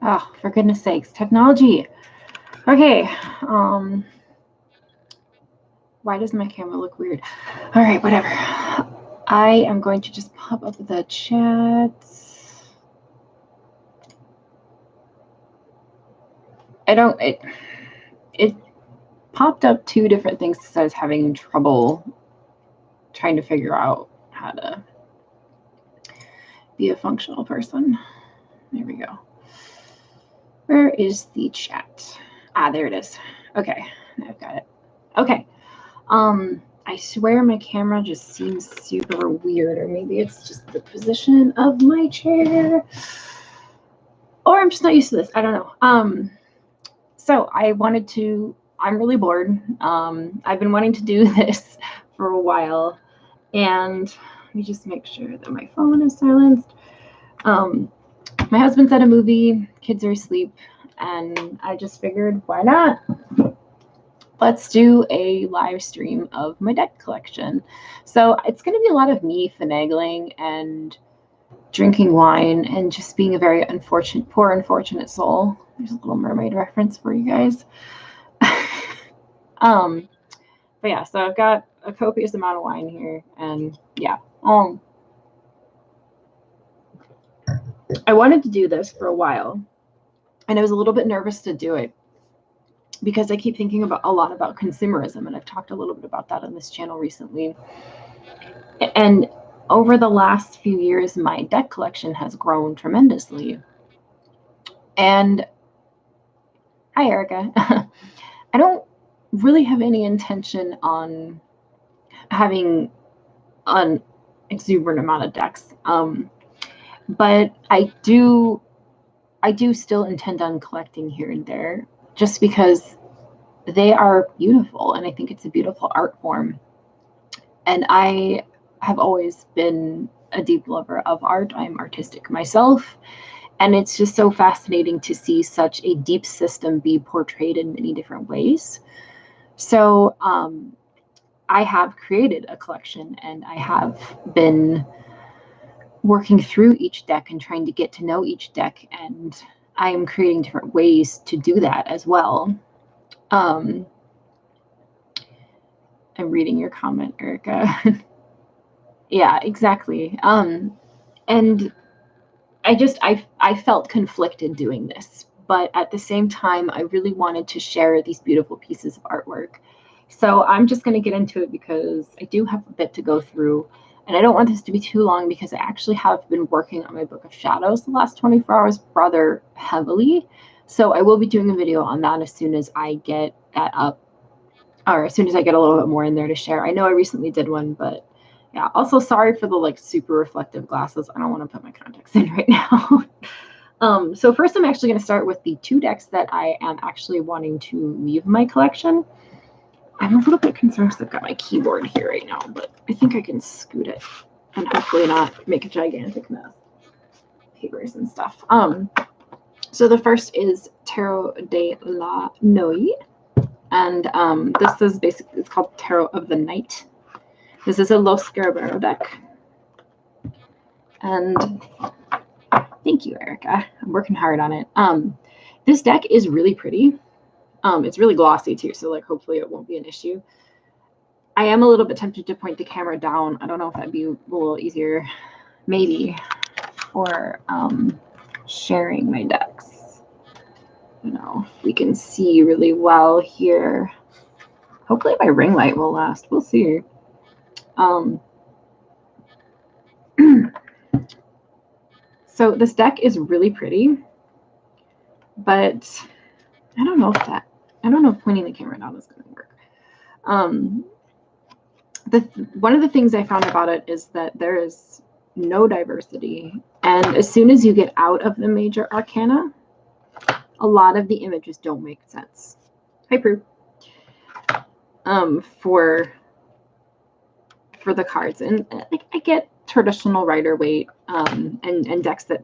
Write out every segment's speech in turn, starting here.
Oh, for goodness sakes, technology. Okay. Why does my camera look weird? All right, whatever. I am going to just pop up the chat. It popped up two different things because I was having trouble trying to figure out how to be a functional person. There we go. Where is the chat? Ah, there it is. Okay, I've got it. Okay. I swear my camera just seems super weird, or maybe it's just the position of my chair. Or I'm just not used to this. I don't know. So I'm really bored. I've been wanting to do this for a while. And let me just make sure that my phone is silenced. My husband's at a movie, kids are asleep, and I just figured, why not? Let's do a live stream of my deck collection. So it's going to be a lot of me finagling and drinking wine and just being a very poor unfortunate soul. There's a Little Mermaid reference for you guys. But yeah, so I've got a copious amount of wine here, and yeah. I wanted to do this for a while, and I was a little bit nervous to do it because I keep thinking a lot about consumerism, and I've talked a little bit about that on this channel recently. And over the last few years, my deck collection has grown tremendously. And hi, Erica. I don't really have any intention on having an exuberant amount of decks, but I do still intend on collecting here and there, just because they are beautiful, and I think it's a beautiful art form. And I have always been a deep lover of art. I'm artistic myself, and it's just so fascinating to see such a deep system be portrayed in many different ways. So I have created a collection, and I have been working through each deck and trying to get to know each deck, and I am creating different ways to do that as well. I'm reading your comment, Erica. Yeah, exactly. And I felt conflicted doing this, but at the same time, I really wanted to share these beautiful pieces of artwork. So I'm just going to get into it because I do have a bit to go through, and I don't want this to be too long because I actually have been working on my Book of Shadows the last 24 hours rather heavily. So I will be doing a video on that as soon as I get that up, or as soon as I get a little bit more in there to share. I know I recently did one, but yeah. Also, sorry for the super reflective glasses. I don't want to put my contacts in right now. So first, I'm actually going to start with the two decks that I am actually wanting to leave my collection. I'm a little bit concerned because I've got my keyboard here right now, but I think I can scoot it and hopefully not make a gigantic mess. Papers and stuff. So the first is Tarot de la Nuit, and this is basically, it's called Tarot of the Night. This is a Los Scarabero deck. And thank you, Erica. I'm working hard on it. This deck is really pretty. It's really glossy too, so hopefully it won't be an issue. I am a little bit tempted to point the camera down. I don't know if that'd be a little easier, maybe, for sharing my decks. We can see really well here. Hopefully my ring light will last. We'll see. So this deck is really pretty, but I don't know if pointing the camera down is going to work. One of the things I found about it is that there is no diversity, and as soon as you get out of the major arcana, a lot of the images don't make sense. Hi, Prue. For the cards, and I get traditional Rider-Waite and decks that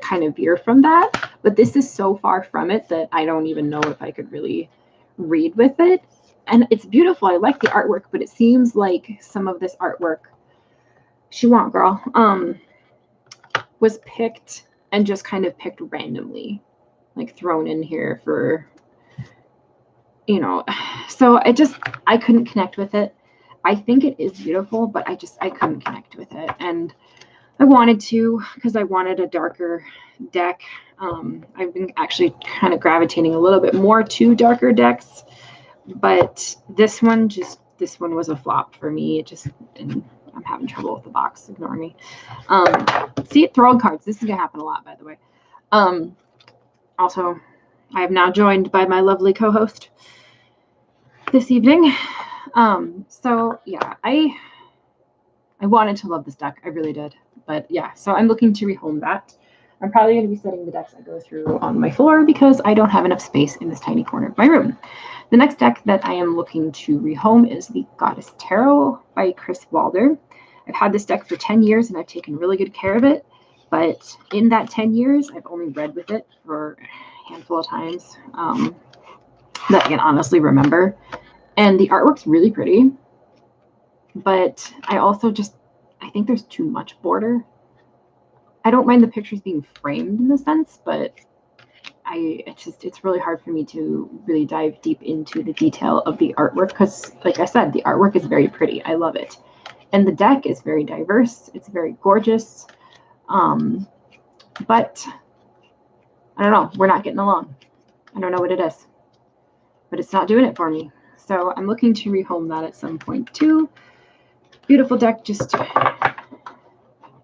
kind of veer from that, but this is so far from it that I don't even know if I could really read with it. And it's beautiful. I like the artwork, but it seems like some of this artwork, she was picked and just kind of picked randomly. like thrown in here for, you know, so I couldn't connect with it. I think it is beautiful, but I couldn't connect with it. And I wanted to, because I wanted a darker deck. I've been actually kind of gravitating a little bit more to darker decks, but this one was a flop for me. And I'm having trouble with the box. Ignore me. See, throwing cards. This is gonna happen a lot, by the way. Also, I am now joined by my lovely co-host this evening. So yeah, I wanted to love this deck. I really did. But yeah, so I'm looking to rehome that. I'm probably going to be setting the decks I go through on my floor because I don't have enough space in this tiny corner of my room. The next deck that I am looking to rehome is the Goddess Tarot by Chris Walder. I've had this deck for 10 years and I've taken really good care of it. But in that 10 years, I've only read with it for a handful of times that I can honestly remember. And the artwork's really pretty. But I think there's too much border. I don't mind the pictures being framed in a sense, but it's really hard for me to really dive deep into the detail of the artwork because, like I said, the artwork is very pretty. I love it. And the deck is very diverse. It's very gorgeous. But I don't know. We're not getting along. I don't know what it is, but it's not doing it for me. So I'm looking to rehome that at some point too. Beautiful deck, just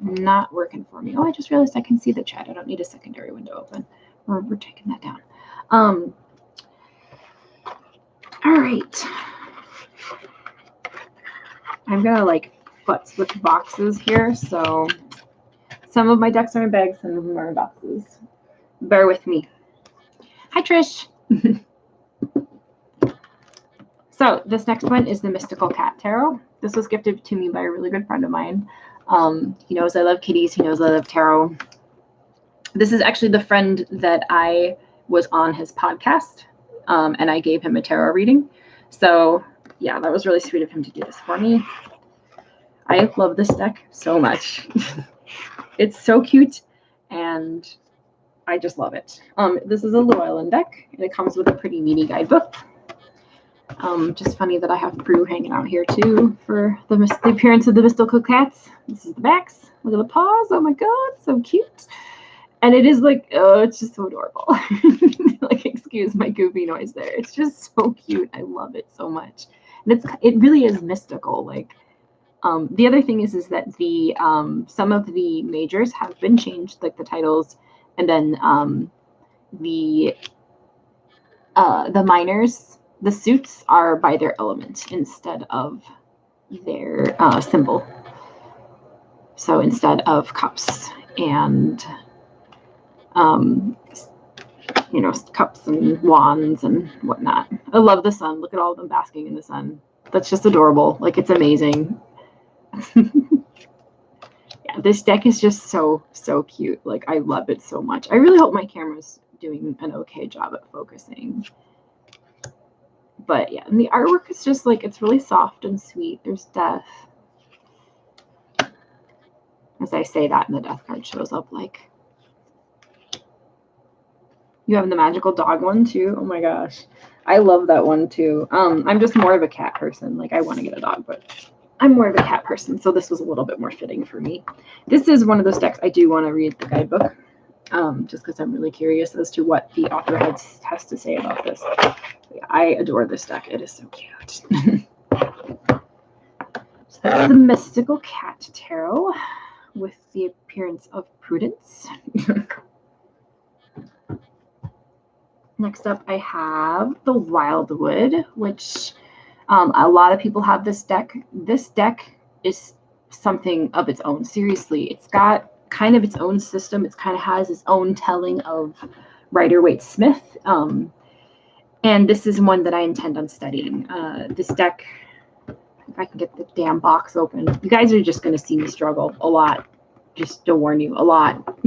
not working for me. Oh, I just realized I can see the chat. I don't need a secondary window open. We're taking that down. All right. I'm gonna like futz with boxes here. So some of my decks are in bags, some of them are in boxes. Bear with me. Hi, Trish. So this next one is the Mystical Cat Tarot. This was gifted to me by a really good friend of mine. He knows I love kitties. He knows I love tarot. This is actually the friend that I was on his podcast, and I gave him a tarot reading. So yeah, that was really sweet of him to do this for me. I love this deck so much. It's so cute, and I just love it. This is a Llewellyn deck, and it comes with a pretty meaty guidebook. Just funny that I have Prue hanging out here too for the appearance of the mystical cats. This is the backs. Look at the paws. Oh my god, so cute. And it is like, oh, it's just so adorable. Like, excuse my goofy noise there. It's just so cute. I love it so much. And it really is mystical. Like, the other thing is that the some of the majors have been changed, like the titles, and then the minors. The suits are by their element instead of their symbol. So instead of cups and, cups and wands and whatnot. I love the sun. Look at all of them basking in the sun. That's just adorable. Like, it's amazing. Yeah, this deck is just so, so cute. Like, I love it so much. I really hope my camera's doing an okay job at focusing. But yeah, and the artwork is just like, it's really soft and sweet. There's death. As I say that, and the death card shows up, like. You have the magical dog one too. Oh my gosh. I love that one too. I'm just more of a cat person. Like, I want to get a dog, but I'm more of a cat person. So this was a little bit more fitting for me. This is one of those decks I do want to read the guidebook. Just because I'm really curious as to what the author has to say about this. I adore this deck. It is so cute. So that's the Mystical Cat Tarot with the appearance of Prudence. Next up, I have the Wildwood, which a lot of people have this deck. This deck is something of its own. Seriously, it's got kind of its own system. It kind of has its own telling of Rider-Waite-Smith. And this is one that I intend on studying. This deck, if I can get the damn box open, you guys are just going to see me struggle a lot. Just to warn you, a lot.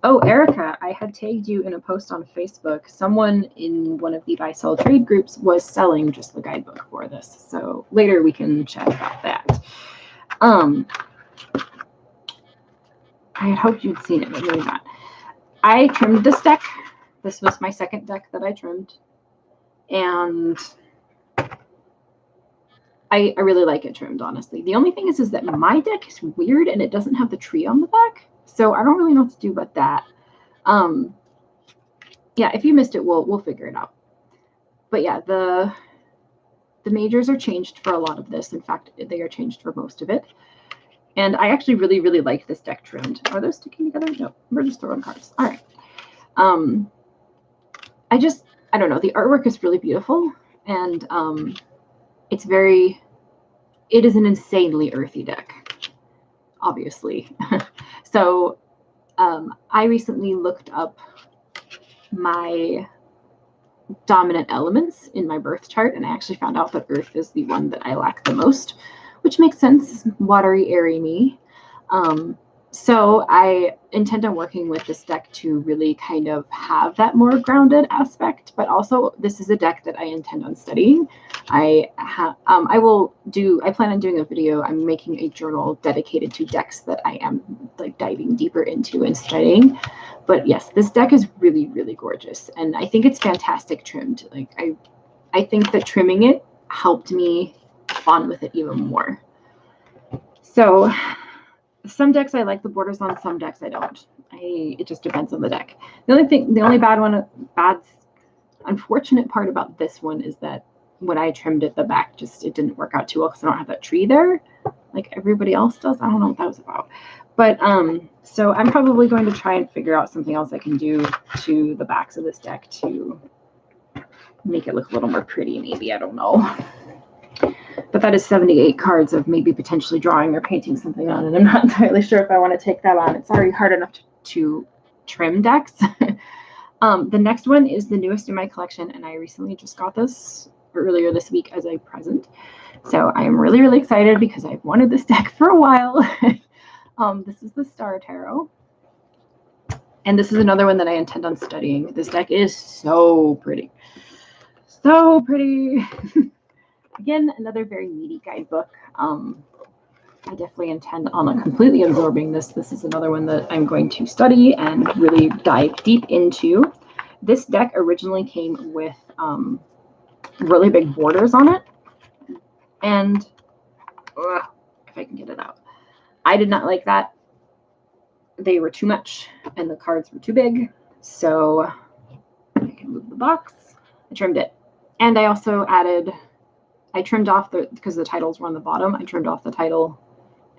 Oh, Erica, I had tagged you in a post on Facebook. Someone in one of the buy-sell trade groups was selling just the guidebook for this. So later we can chat about that. I had hoped you'd seen it, but maybe not. I trimmed this deck. This was my second deck that I trimmed. And I really like it trimmed, honestly. The only thing is that my deck is weird and it doesn't have the tree on the back. So I don't really know what to do about that. Yeah, if you missed it, we'll figure it out. But yeah, the majors are changed for a lot of this. In fact, they are changed for most of it. And I actually really, really like this deck trimmed. Are those sticking together? No, we're just throwing cards. All right. I don't know. The artwork is really beautiful. And it is an insanely earthy deck, obviously. So I recently looked up my dominant elements in my birth chart, and I actually found out that earth is the one that I lack the most, which makes sense. Watery, airy me. So I intend on working with this deck to really kind of have that more grounded aspect, but also this is a deck that I intend on studying. I plan on doing a video. I'm making a journal dedicated to decks that I am like diving deeper into and studying. But yes, this deck is really, really gorgeous, and I think it's fantastic trimmed. Like I think that trimming it helped me bond with it even more. So some decks I like the borders on, some decks I don't. It just depends on the deck. The only unfortunate part about this one is that when I trimmed it, the back it didn't work out too well because I don't have that tree there like everybody else does. I don't know what that was about. But so I'm probably going to try and figure out something else I can do to the backs of this deck to make it look a little more pretty, maybe. I don't know. But that is 78 cards of maybe potentially drawing or painting something on, and I'm not entirely sure if I want to take that on. It's already hard enough to trim decks. The next one is the newest in my collection, and I recently just got this earlier this week as a present. So I am really, really excited because I've wanted this deck for a while. This is the Star Tarot. And this is another one that I intend on studying. This deck is so pretty. So pretty. Again, another very meaty guidebook. I definitely intend on completely absorbing this. This is another one that I'm going to study and really dive deep into. This deck originally came with really big borders on it. And if I can get it out, I did not like that. They were too much and the cards were too big. So I can move the box. I trimmed it. And I also I trimmed off because the titles were on the bottom. I trimmed off the title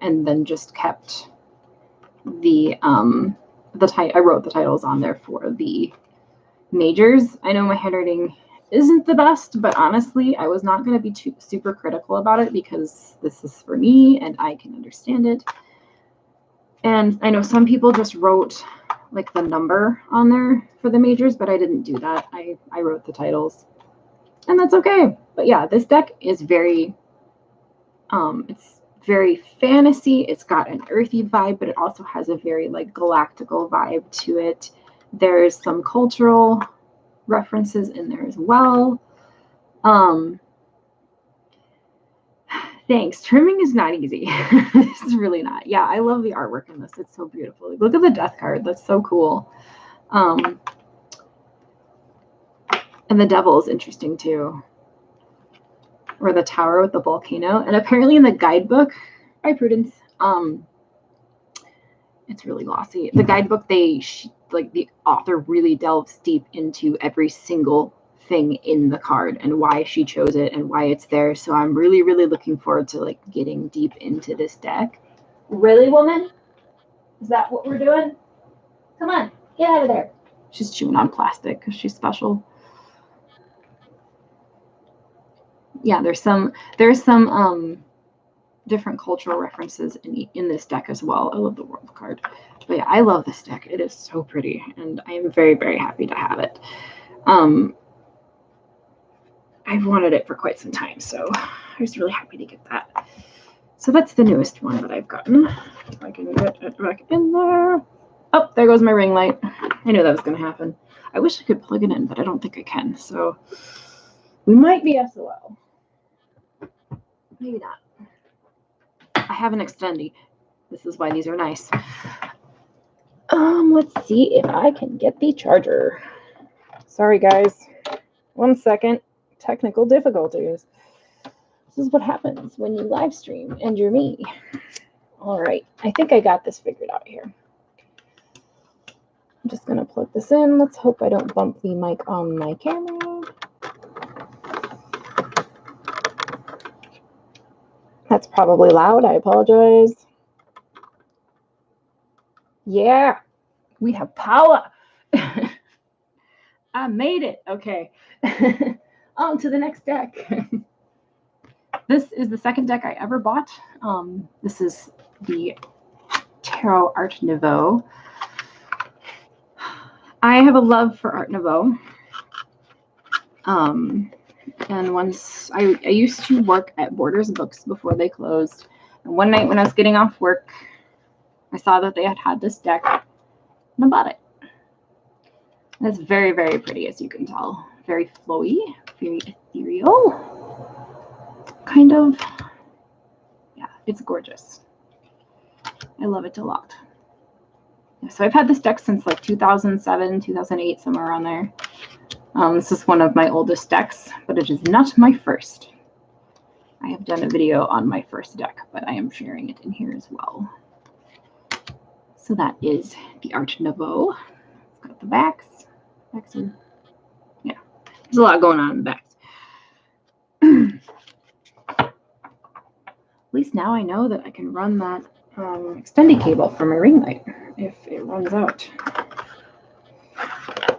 and then just kept I wrote the titles on there for the majors. I know my handwriting isn't the best, but honestly, I was not going to be super critical about it because this is for me and I can understand it. And I know some people just wrote like the number on there for the majors, but I didn't do that. I wrote the titles, and that's okay. But yeah, this deck is it's very fantasy. It's got an earthy vibe, but it also has a very like galactical vibe to it. There's some cultural references in there as well. Thanks. Trimming is not easy. It's really not. Yeah, I love the artwork in this. It's so beautiful. Look at the death card. That's so cool. And the devil is interesting too. Or the tower with the volcano. And apparently in the guidebook, by Prudence, it's really glossy. The guidebook, the author really delves deep into every single thing in the card and why she chose it and why it's there. So I'm really, really looking forward to like getting deep into this deck. Really, woman? Is that what we're doing? Come on, get out of there. She's chewing on plastic because she's special. Yeah, there's some different cultural references in this deck as well. I love the world card. But yeah, I love this deck. It is so pretty, and I am very, very happy to have it. I've wanted it for quite some time, so I was really happy to get that. So that's the newest one that I've gotten. If I can get it back in there. Oh, there goes my ring light. I knew that was going to happen. I wish I could plug it in, but I don't think I can. So we might be SOL. Maybe not. I have an extendy. This is why these are nice. Let's see if I can get the charger. Sorry, guys. 1 second. Technical difficulties. This is what happens when you live stream and you're me. All right. I think I got this figured out here. I'm just going to plug this in. Let's hope I don't bump the mic on my camera. That's probably loud. I apologize. Yeah, we have power. I made it. Okay. On to the next deck. This is the second deck I ever bought. This is the Terrell Art Nouveau. I have a love for Art Nouveau. And once I used to work at Borders Books before they closed. And one night when I was getting off work, I saw that they had this deck and I bought it. And it's very, very pretty, as you can tell. Very flowy, very ethereal. Kind of, yeah, it's gorgeous. I love it a lot. So I've had this deck since like 2007, 2008, somewhere around there. This is one of my oldest decks, but it is not my first. I have done a video on my first deck, but I am sharing it in here as well. So that is the Art Nouveau. It's got the backs. Yeah, there's a lot going on in the backs. At least now I know that I can run that extended cable for my ring light if it runs out.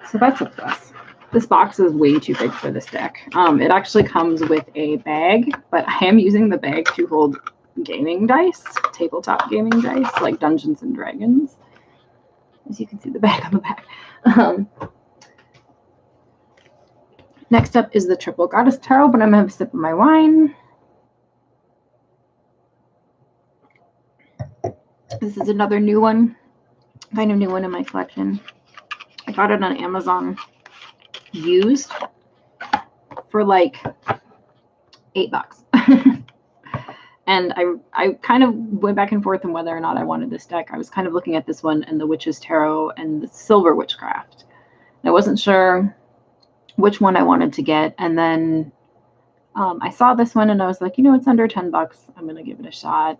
So that's a plus. This box is way too big for this deck. It actually comes with a bag, but I am using the bag to hold gaming dice, tabletop gaming dice, like Dungeons and Dragons. As you can see the bag on the back. Next up is the Triple Goddess Tarot, but I'm going to have a sip of my wine. This is another new one, kind of new one in my collection. I got it on Amazon used for like $8. And I kind of went back and forth on whether or not I wanted this deck. I was kind of looking at this one and the Witch's Tarot and the Silver Witchcraft. I wasn't sure which one I wanted to get. And then I saw this one and I was like, you know, it's under $10. I'm going to give it a shot.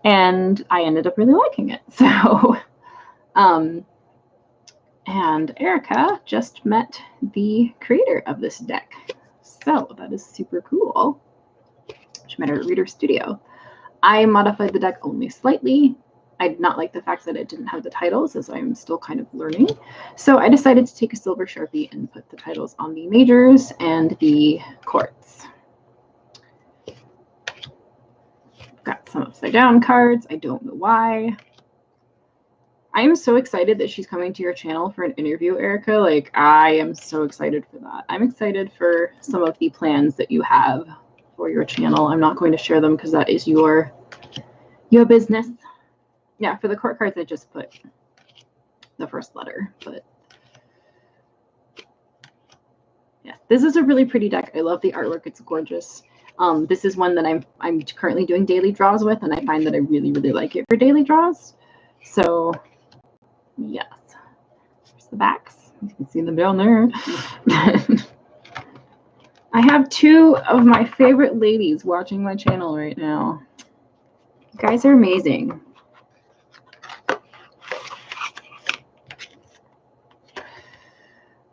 And I ended up really liking it. So, and Erica just met the creator of this deck. So that is super cool. She met her at Reader Studio. I modified the deck only slightly. I did not like the fact that it didn't have the titles, as I'm still kind of learning. So I decided to take a silver Sharpie and put the titles on the majors and the courts. Got some upside down cards. I don't know why. I am so excited that she's coming to your channel for an interview, Erica. Like, I am so excited for that. I'm excited for some of the plans that you have for your channel. I'm not going to share them because that is your business. Yeah, for the court cards, I just put the first letter. But yeah, this is a really pretty deck. I love the artwork. It's gorgeous. This is one that I'm currently doing daily draws with, and I find that I really, really like it for daily draws. So, yes. There's the backs. You can see them down there. I have two of my favorite ladies watching my channel right now. You guys are amazing.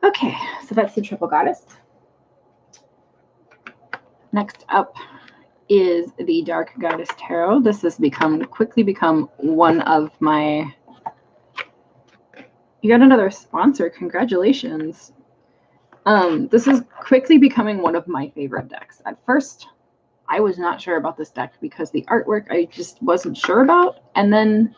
Okay, so that's the Triple Goddess. Next up is the Dark Goddess Tarot. This has quickly become one of my... You got another sponsor. Congratulations. This is quickly becoming one of my favorite decks. At first, I was not sure about this deck because the artwork I just wasn't sure about. And then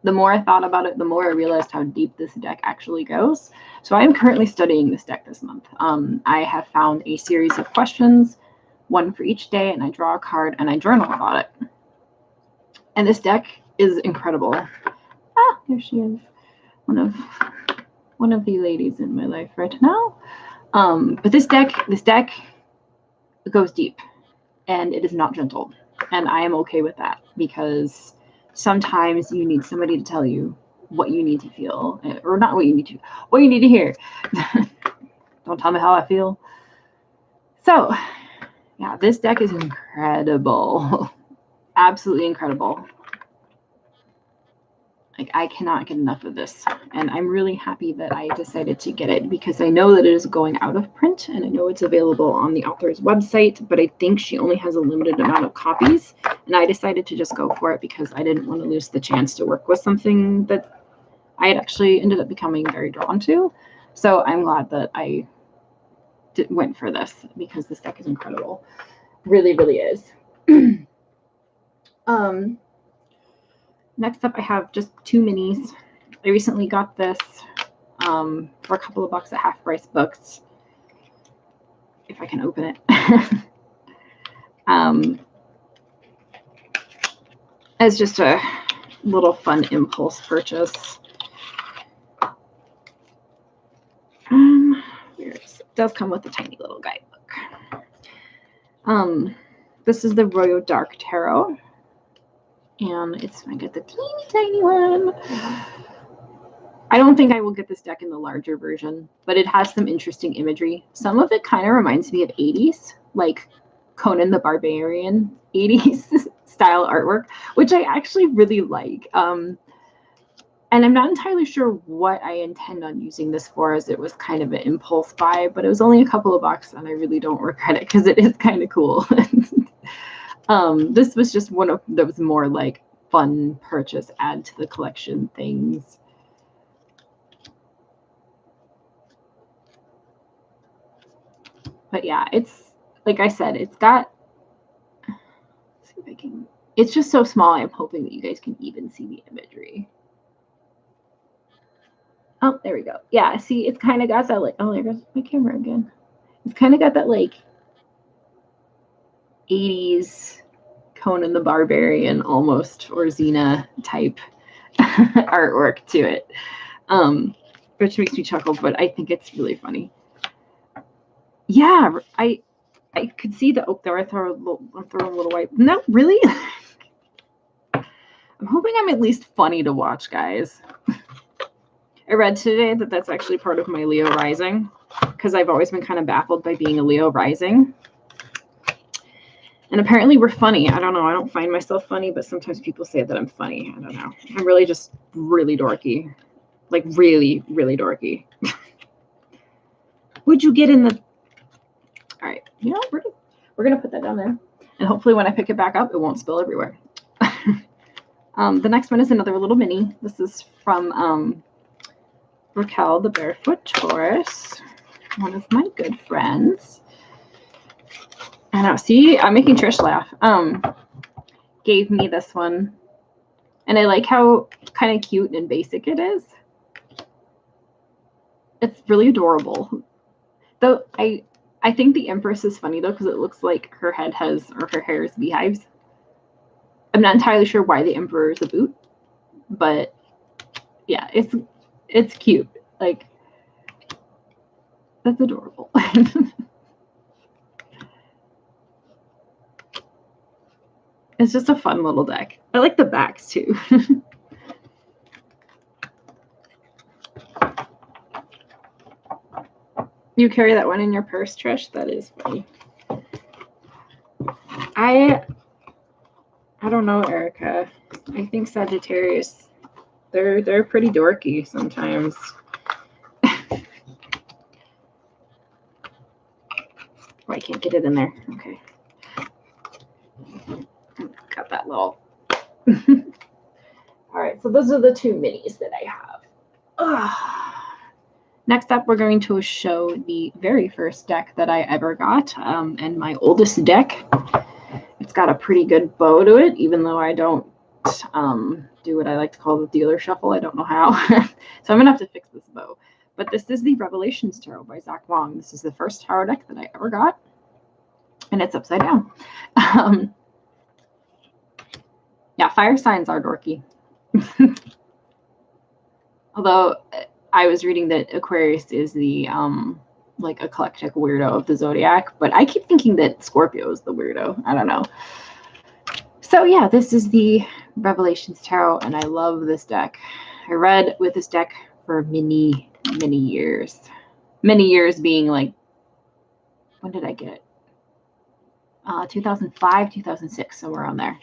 the more I thought about it, the more I realized how deep this deck actually goes. So I am currently studying this deck this month. I have found a series of questions, one for each day, and I draw a card and I journal about it. And this deck is incredible. Ah, there she is. One of the ladies in my life right now. But this deck goes deep, and it is not gentle. And I am okay with that because sometimes you need somebody to tell you what you need to feel, or not what you need to, what you need to hear. Don't tell me how I feel. So yeah, this deck is incredible. Absolutely incredible. Like, I cannot get enough of this. And I'm really happy that I decided to get it, because I know that it is going out of print, and I know it's available on the author's website, but I think she only has a limited amount of copies. And I decided to just go for it because I didn't want to lose the chance to work with something that I had actually ended up becoming very drawn to. So I'm glad that I went for this, because this deck is incredible. Really, really is. Next up, I have just 2 minis. I recently got this for a couple of bucks at Half Price Books. If I can open it. As just a little fun impulse purchase. It does come with a tiny little guidebook. This is the Royal Dark Tarot. And I get the teeny tiny one. I don't think I will get this deck in the larger version, but it has some interesting imagery. Some of it kind of reminds me of 80s, like Conan the Barbarian 80s style artwork, which I actually really like. And I'm not entirely sure what I intend on using this for, as it was kind of an impulse buy, but it was only a couple of bucks, and I really don't regret it because it is kind of cool. This was just one of those more like fun purchase, add to the collection things. But yeah, it's like I said, it's got, let's see if I can, it's just so small. I'm hoping that you guys can even see the imagery. Oh, there we go. Yeah, see, it's kind of got that like, oh, there goes my camera again. It's kind of got that like 80s Conan the Barbarian almost, or Xena type artwork to it, which makes me chuckle, but I think it's really funny. Yeah, I could see the, oh, there I'm throwing a little white. No, really? I'm hoping I'm at least funny to watch, guys. I read today that that's actually part of my Leo rising, because I've always been kind of baffled by being a Leo rising. And apparently we're funny. I don't know. I don't find myself funny, but sometimes people say that I'm funny. I don't know. I'm really just really dorky. Like really, really dorky. Would you get in the... All right. You know, we're going to put that down there. And hopefully when I pick it back up, it won't spill everywhere. The next one is another little mini. This is from Raquel, the Barefoot Taurus, one of my good friends. I know. See, I'm making Trish laugh. Gave me this one, and I like how kind of cute and basic it is. It's really adorable. Though I think the Empress is funny though, because it looks like her head has, or her hair is beehives. I'm not entirely sure why the Emperor is a boot, but yeah, it's cute. Like, that's adorable. It's just a fun little deck. I like the backs too. You carry that one in your purse, Trish? That is funny. I don't know, Erica. I think Sagittarius, they're pretty dorky sometimes. Oh, I can't get it in there. Okay. Got that little. All right, so those are the 2 minis that I have. Next up, we're going to show the very first deck that I ever got, and my oldest deck. It's got a pretty good bow to it, even though I don't do what I like to call the dealer shuffle. I don't know how. So I'm going to have to fix this bow. But this is the Revelations Tarot by Zach Wong. This is the first tarot deck that I ever got, and it's upside down. Yeah, fire signs are dorky. Although I was reading that Aquarius is the like eclectic weirdo of the zodiac, but I keep thinking that Scorpio is the weirdo. I don't know. So yeah, this is the Revelations Tarot, and I love this deck. I read with this deck for many, many years. Many years being like, when did I get it? 2005, 2006, somewhere around there.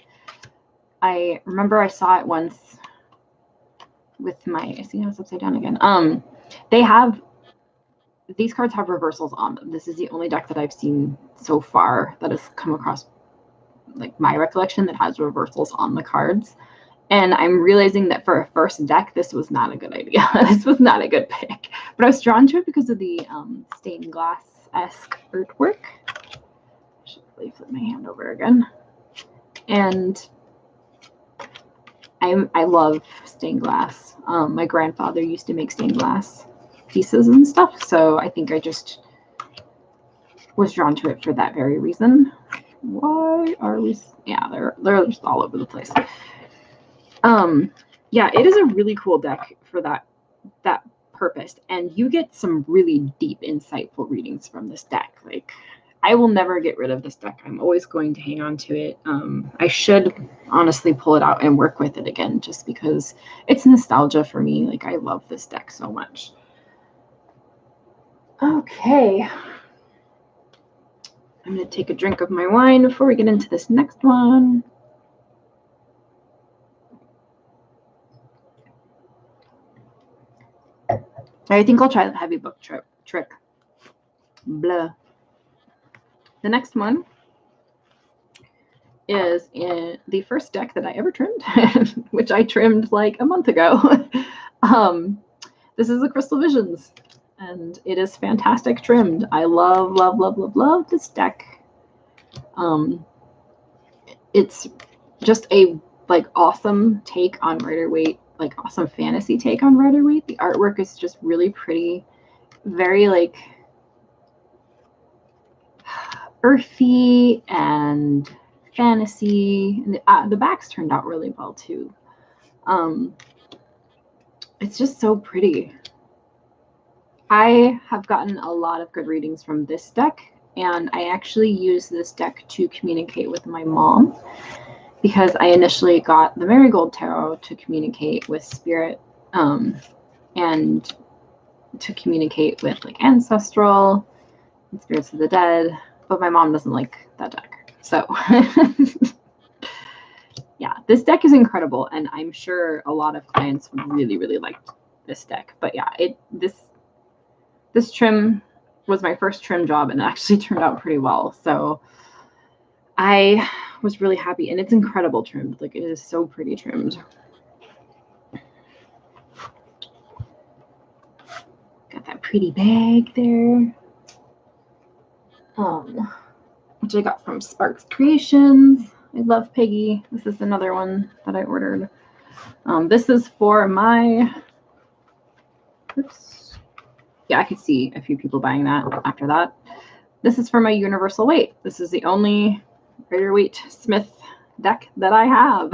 I remember I saw it once with my, see how it's upside down again. These cards have reversals on them. This is the only deck that I've seen so far that has come across, like my recollection, that has reversals on the cards. And I'm realizing that for a first deck, this was not a good idea. This was not a good pick. But I was drawn to it because of the stained glass-esque artwork. I should really flip my hand over again. And I love stained glass. My grandfather used to make stained glass pieces and stuff. So I think I just was drawn to it for that very reason. Why are we? Yeah, they're just all over the place. Yeah, it is a really cool deck for that purpose, and you get some really deep, insightful readings from this deck. Like, I will never get rid of this deck. I'm always going to hang on to it. I should honestly pull it out and work with it again, just because it's nostalgia for me. Like, I love this deck so much. Okay. I'm going to take a drink of my wine before we get into this next one. I think I'll try the heavy book trick. Blah. The next one is in the first deck that I ever trimmed, which I trimmed like a month ago. This is the Crystal Visions, and it is fantastic trimmed. I love, love, love, love, love this deck. It's just a like awesome take on Rider-Waite, like awesome fantasy take on Rider-Waite. The artwork is just really pretty, very like earthy and fantasy. And the backs turned out really well too. It's just so pretty. I have gotten a lot of good readings from this deck, and I actually use this deck to communicate with my mom, because I initially got the Marigold Tarot to communicate with spirit, and to communicate with like ancestral and spirits of the dead, but my mom doesn't like that deck. So yeah, this deck is incredible, and I'm sure a lot of clients really, really liked this deck. But yeah, this trim was my first trim job, and it actually turned out pretty well. So I was really happy, and it's incredible trimmed. Like, it is so pretty trimmed. Got that pretty bag there. Which I got from Sparks Creations. I love Peggy. This is another one that I ordered. This is for my, oops. Yeah, I could see a few people buying that after that. This is for my Universal Weight. This is the only Rider-Waite Smith deck that I have.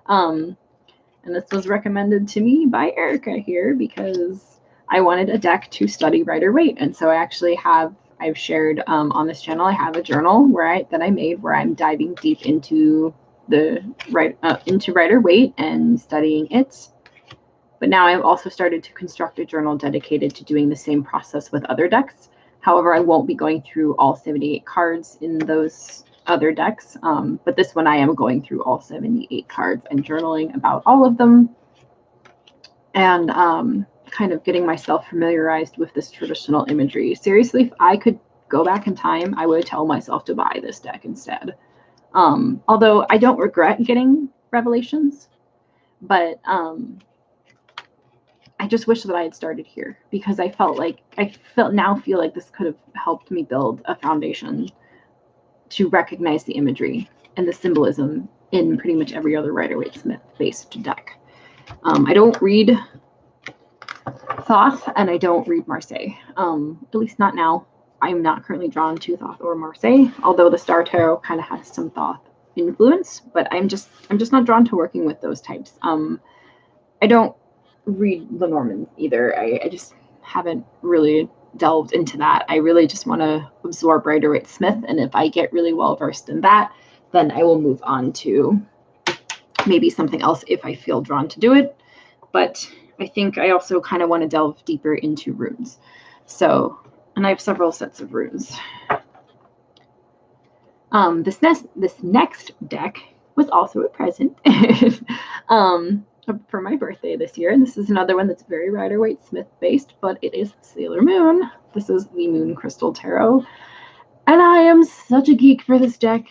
And this was recommended to me by Erica here because I wanted a deck to study Rider-Waite. And so I actually I've shared on this channel, I have a journal that I made where I'm diving deep into into Rider-Waite and studying it. But now I've also started to construct a journal dedicated to doing the same process with other decks. However, I won't be going through all 78 cards in those other decks, but this one I am going through all 78 cards and journaling about all of them, and kind of getting myself familiarized with this traditional imagery. Seriously, if I could go back in time, I would tell myself to buy this deck instead. Although I don't regret getting Revelations, but I just wish that I had started here, because I feel like this could have helped me build a foundation to recognize the imagery and the symbolism in pretty much every other Rider-Waite Smith based deck. I don't read Thoth and I don't read Marseille, at least not now. I'm not currently drawn to Thoth or Marseille, although the Star Tarot kind of has some Thoth influence, but I'm just not drawn to working with those types. I don't read Lenormand either. I just haven't really delved into that. I really just want to absorb Rider-Waite Smith, and if I get really well versed in that, then I will move on to maybe something else if I feel drawn to do it. but I think I also kind of want to delve deeper into runes. So, and I have several sets of runes. This next deck was also a present for my birthday this year. And this is another one that's very Rider-Waite-Smith based, but it is Sailor Moon. This is the Moon Crystal Tarot. And I am such a geek for this deck.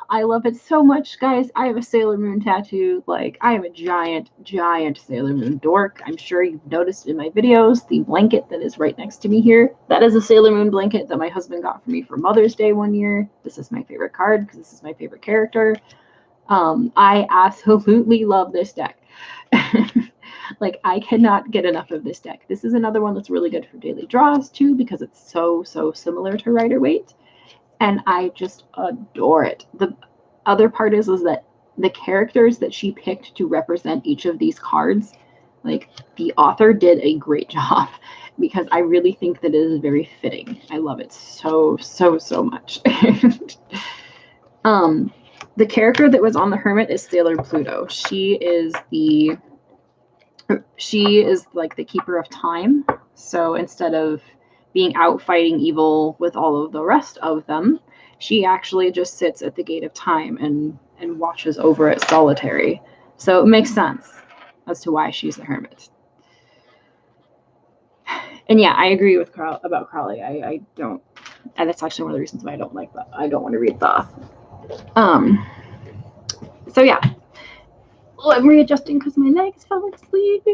I love it so much, guys. I have a Sailor Moon tattoo. Like, I am a giant, giant Sailor Moon dork. I'm sure you've noticed in my videos, the blanket that is right next to me here, that is a Sailor Moon blanket that my husband got for me for Mother's Day one year. This is my favorite card because this is my favorite character. I absolutely love this deck. Like, I cannot get enough of this deck. This is another one that's really good for daily draws, too, because it's so, so similar to Rider-Waite. And I just adore it. The other part is that the characters that she picked to represent each of these cards, like, the author did a great job, because I really think that it is very fitting. I love it so, so, so much. The character that was on the Hermit is Sailor Pluto. She is like the keeper of time. So instead of being out fighting evil with all of the rest of them, she actually just sits at the gate of time and watches over it solitary. So it makes sense as to why she's the Hermit. And yeah, I agree with Carl about Crowley. I don't, and that's actually one of the reasons why I don't like that. I don't want to read Thoth. So yeah. Oh, I'm readjusting because my legs fell asleep.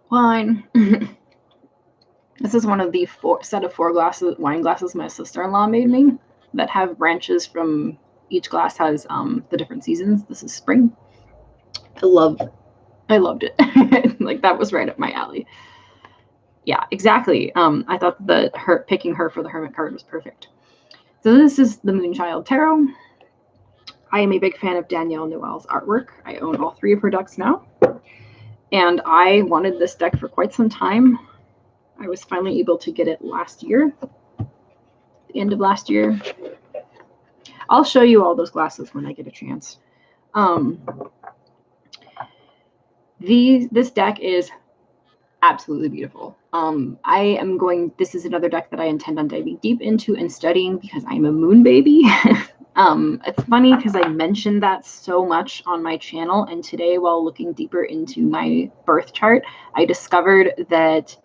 Fine. This is one of the set of 4 wine glasses my sister-in-law made me that have branches from each glass has the different seasons. This is spring. I loved it. Like, that was right up my alley. Yeah, exactly. I thought that picking her for the Hermit card was perfect. So this is the Moonchild Tarot. I am a big fan of Danielle Noel's artwork. I own all 3 of her decks now. And I wanted this deck for quite some time. I was finally able to get it last year, the end of last year. I'll show you all those glasses when I get a chance. This deck is absolutely beautiful. This is another deck that I intend on diving deep into and studying because I'm a moon baby. It's funny because I mentioned that so much on my channel, and today, while looking deeper into my birth chart, I discovered that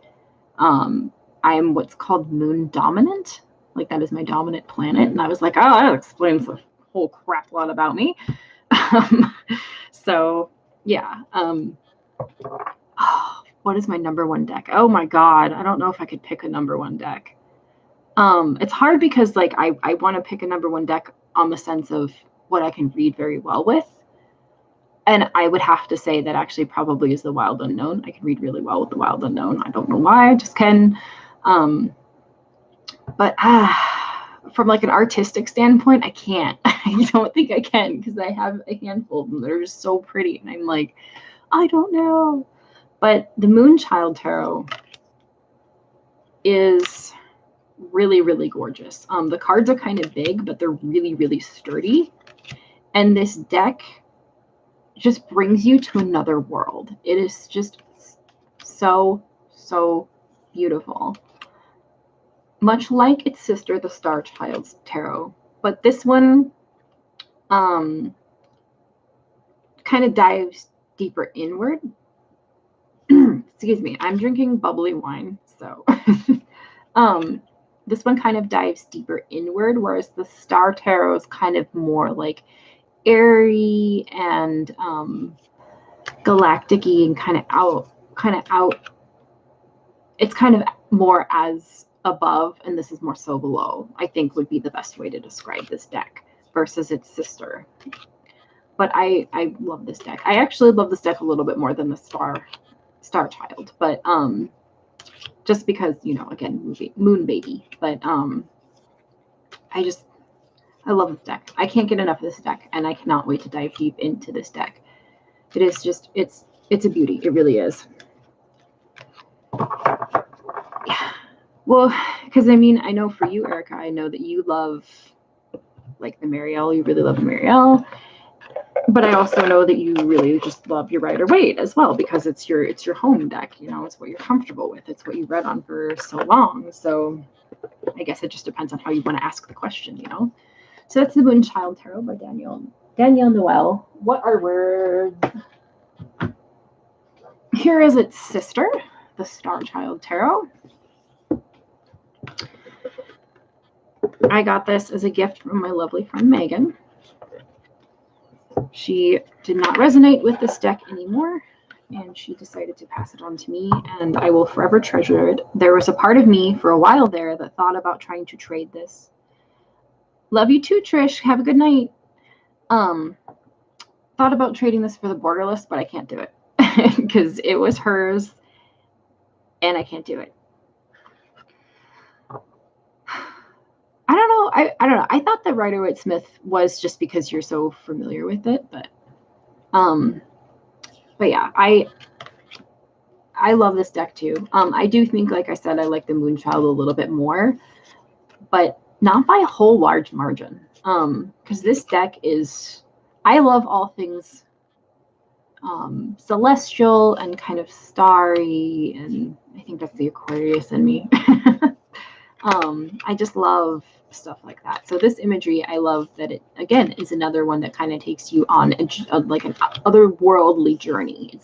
I'm what's called moon dominant. Like, that is my dominant planet. And I was like, oh, that explains a whole crap lot about me. So yeah. What is my number 1 deck? Oh my God. I don't know if I could pick a number 1 deck. It's hard because, like, I want to pick a number 1 deck on the sense of what I can read very well with. And I would have to say that actually probably is the Wild Unknown. I can read really well with the Wild Unknown. I don't know why, I just can. But from, like, an artistic standpoint, I can't. I don't think I can because I have a handful of them that are just so pretty. And I'm like, I don't know. But the Moonchild Tarot is really, really gorgeous. The cards are kind of big, but they're really, really sturdy. And this deck just brings you to another world. It is just so, so beautiful. Much like its sister, the Star Child's Tarot. But this one kind of dives deeper inward. Excuse me, I'm drinking bubbly wine, so this one kind of dives deeper inward, whereas the Star Tarot is kind of more like airy and galactic-y and kind of out. It's kind of more as above, and this is more so below, I think would be the best way to describe this deck versus its sister. But I love this deck. I actually love this deck a little bit more than the Star Child, but just because, you know, again, moon baby. But I love this deck. I can't get enough of this deck, and I cannot wait to dive deep into this deck. It is just, it's a beauty. It really is. Yeah. Well, because I mean, I know for you, Erica, I know that you love, like, the Marielle. You really love the Marielle. But I also know that you really just love your Rider-Waite as well, because it's your home deck, you know, it's what you're comfortable with. It's what you read on for so long. So I guess it just depends on how you want to ask the question, you know. So that's the Moonchild Tarot by Danielle Noel. What are words? Here is its sister, the Starchild Tarot. I got this as a gift from my lovely friend Megan. She did not resonate with this deck anymore, and she decided to pass it on to me, and I will forever treasure it. There was a part of me for a while there that thought about trying to trade this. Love you too, Trish. Have a good night. Thought about trading this for the Borderless, but I can't do it because it was hers, and I can't do it. I don't know. I don't know. I thought that Rider-Waite Smith was just because you're so familiar with it, but yeah, I love this deck too. I do think, like I said, I like the Moonchild a little bit more, but not by a whole large margin. Because this deck is, I love all things celestial and kind of starry, and I think that's the Aquarius in me. I just love stuff like that. So this imagery, I love that it, again, is another one that kind of takes you on like an otherworldly journey.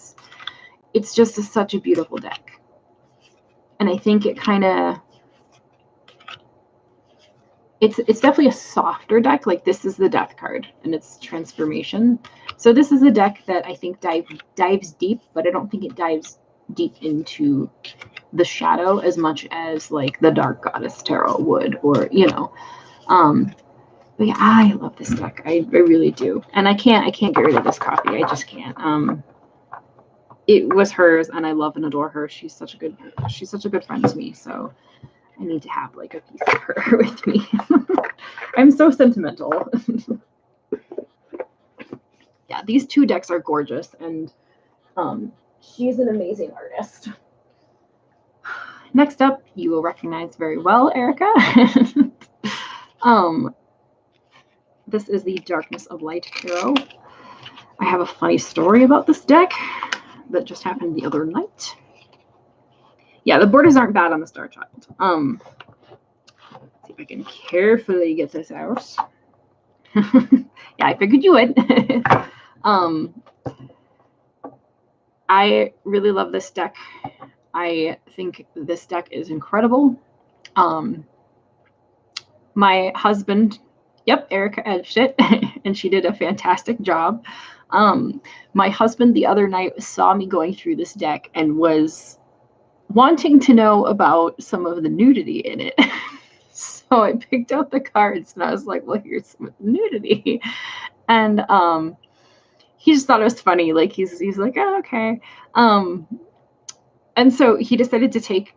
It's just such a beautiful deck. And I think it kind of, it's definitely a softer deck. Like this is the Death card and it's transformation. So this is a deck that I think dives deep, but I don't think it dives deep into the shadow as much as like the Dark Goddess Tarot would, or, you know. But yeah, I love this deck. I really do. And I can't get rid of this copy. I just can't. It was hers, and I love and adore her. She's such a good friend to me. So I need to have like a piece of her with me. I'm so sentimental. Yeah, these two decks are gorgeous, and she's an amazing artist. Next up, you will recognize very well, Erica. This is the Darkness of Light Tarot. I have a funny story about this deck that just happened the other night. Yeah, the borders aren't bad on the Starchild. See if I can carefully get this out. Yeah, I figured you would. I really love this deck. I think this deck is incredible. My husband, yep, Erica edged it, and she did a fantastic job. My husband the other night saw me going through this deck and was wanting to know about some of the nudity in it. So I picked out the cards and I was like, well, here's some of the nudity. And he just thought it was funny. Like he's like, oh, okay. And so he decided to take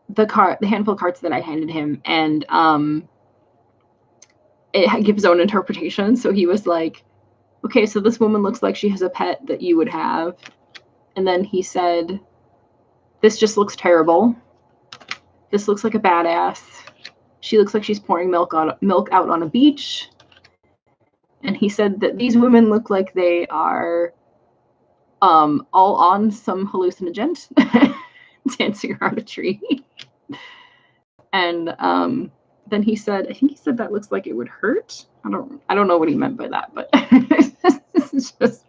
the handful of cards that I handed him, and it gives his own interpretation. So he was like, okay, so this woman looks like she has a pet that you would have. And then he said, this just looks terrible. This looks like a badass. She looks like she's pouring milk out on a beach. And he said that these women look like they are all on some hallucinogen, dancing around a tree. And then he said, I think he said that looks like it would hurt. I don't know what he meant by that, but it's just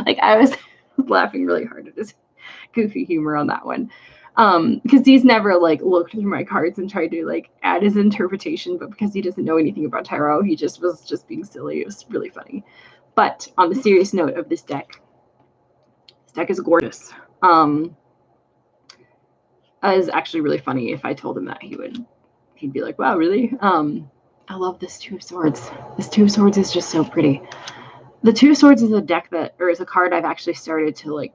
like I was laughing really hard at his goofy humor on that one. Because he's never like looked through my cards and tried to like add his interpretation, but because he doesn't know anything about tarot, he just was just being silly. It was really funny. But on the serious note of this deck is gorgeous. Is actually really funny. If I told him that, he'd be like, wow, really? I love this Two of Swords. This Two of Swords is just so pretty. The Two of Swords is a deck is a card I've actually started to like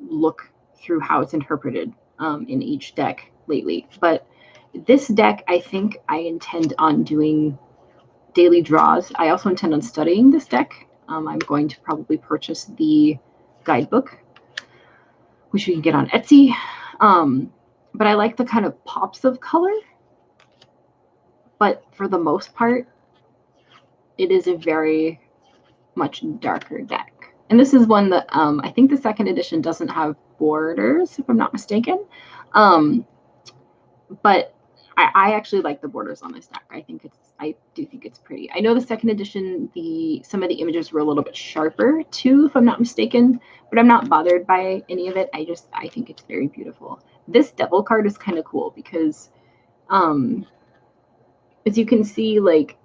look through how it's interpreted in each deck lately. But this deck, I think I intend on doing daily draws. I also intend on studying this deck. I'm going to probably purchase the guidebook, which you can get on Etsy. But I like the kind of pops of color. But for the most part, it is a very much darker deck. And this is one that I think the second edition doesn't have borders, if I'm not mistaken. But I actually like the borders on this deck. I do think it's pretty. I know the second edition, some of the images were a little bit sharper too, if I'm not mistaken, but I'm not bothered by any of it. I think it's very beautiful. This devil card is kind of cool because, as you can see, like,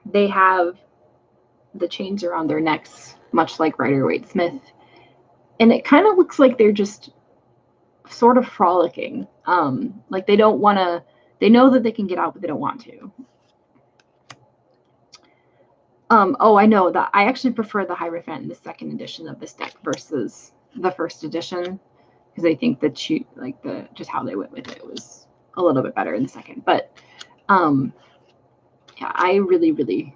they have the chains around their necks, much like Rider-Waite-Smith, and it kind of looks like they're just sort of frolicking. Like they don't want to, they know that they can get out, but they don't want to. Oh, I know that I actually prefer the Hierophant in the second edition of this deck versus the first edition, because I think that just how they went with it was a little bit better in the second. But yeah, I really, really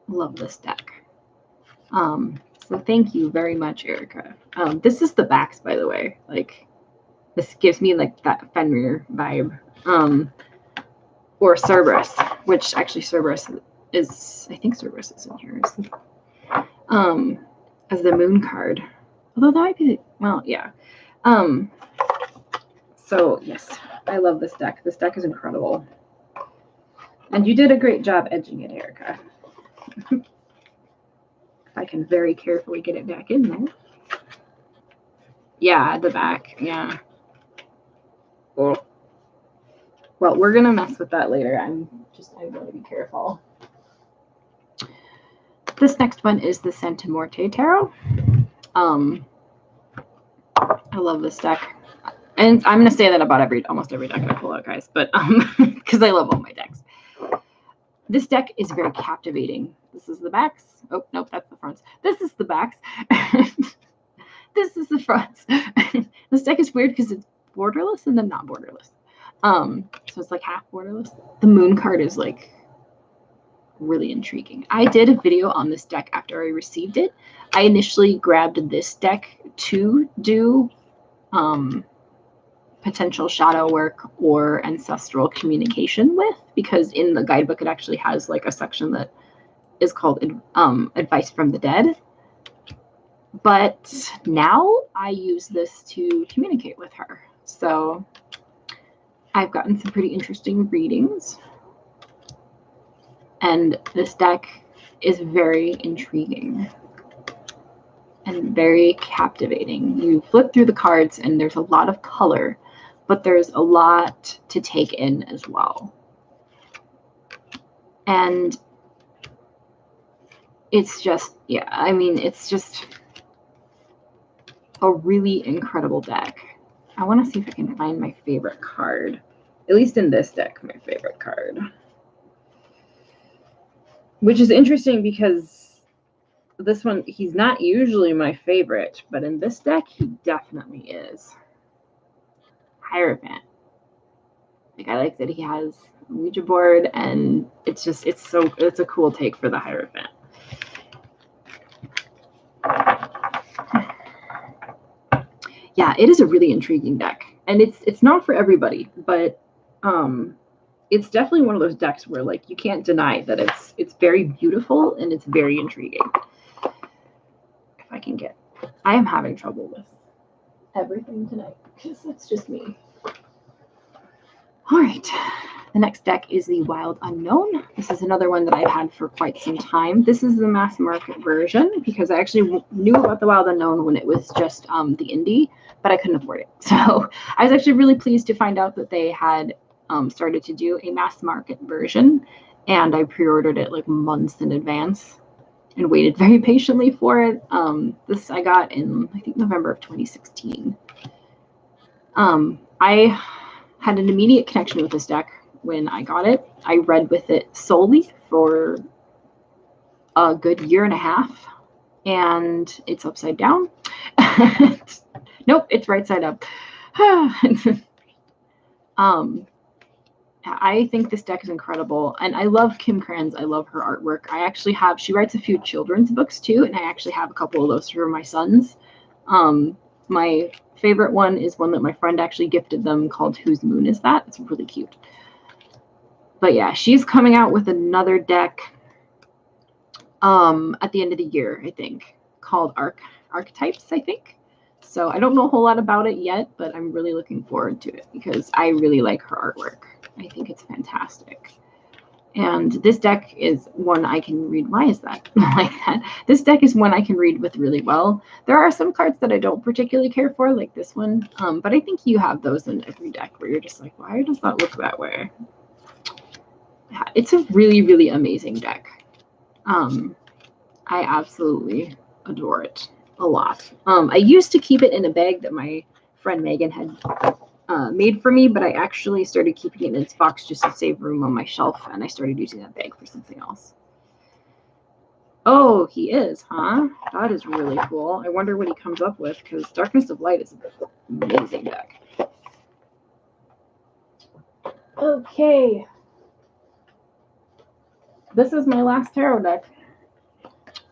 love this deck. So thank you very much, Erica. This is the backs, by the way. Like, this gives me like that Fenrir vibe. Or Cerberus, which actually Cerberus is, I think Cerberus is in here. As the moon card. Although that might be, well, yeah. So yes, I love this deck. This deck is incredible. And you did a great job edging it, Erica. I can very carefully get it back in there. Yeah, the back, yeah. Oh. Well, we're gonna mess with that later. I'm gonna be careful. This next one is the Centum Tarot. I love this deck. And I'm gonna say that about almost every deck I pull out, guys, but because I love all my decks. This deck is very captivating. This is the backs. Oh, nope, that's the fronts. This is the backs. This is the fronts. This deck is weird because it's borderless and then not borderless. So it's like half borderless. The moon card is like really intriguing. I did a video on this deck after I received it. I initially grabbed this deck to do potential shadow work or ancestral communication with, because in the guidebook it actually has like a section that is called advice from the dead. But now I use this to communicate with her. So I've gotten some pretty interesting readings. And this deck is very intriguing and very captivating. You flip through the cards and there's a lot of color, but there's a lot to take in as well. And it's just, yeah, I mean, it's just a really incredible deck. I want to see if I can find my favorite card. At least in this deck, my favorite card. Which is interesting because this one, he's not usually my favorite, but in this deck, he definitely is. Hierophant. Like, I like that he has a Ouija board, and it's a cool take for the Hierophant. Yeah, it is a really intriguing deck, and it's not for everybody, but it's definitely one of those decks where, like, you can't deny that it's very beautiful and it's very intriguing. If I can get, I am having trouble with everything tonight because it's just me. All right, the next deck is the Wild Unknown. This is another one that I've had for quite some time. This is the mass market version because I actually knew about the Wild Unknown when it was just the indie, but I couldn't afford it. So I was actually really pleased to find out that they had started to do a mass market version, and I pre-ordered it like months in advance and waited very patiently for it. This I got in, I think, November of 2016. I had an immediate connection with this deck when I got it. I read with it solely for a good year and a half, and it's upside down. Nope, it's right side up. I think this deck is incredible, and I love Kim Kranz. I love her artwork. She writes a few children's books too, and I actually have a couple of those for my sons. My favorite one is one that my friend actually gifted them called Whose Moon Is That? It's really cute. But yeah, she's coming out with another deck. at the end of the year, I think, called Archetypes, I think. So I don't know a whole lot about it yet, but I'm really looking forward to it because I really like her artwork. I think it's fantastic. And this deck is one I can read. Why is that like that? This deck is one I can read with really well. There are some cards that I don't particularly care for, like this one. But I think you have those in every deck where you're just like, why does that look that way? Yeah, it's a really, really amazing deck. I absolutely adore it a lot. I used to keep it in a bag that my friend Megan had made for me, but I actually started keeping it in its box just to save room on my shelf, and I started using that bag for something else. Oh, he is, huh? That is really cool. I wonder what he comes up with, because Darkness of Light is an amazing deck. Okay. This is my last tarot deck.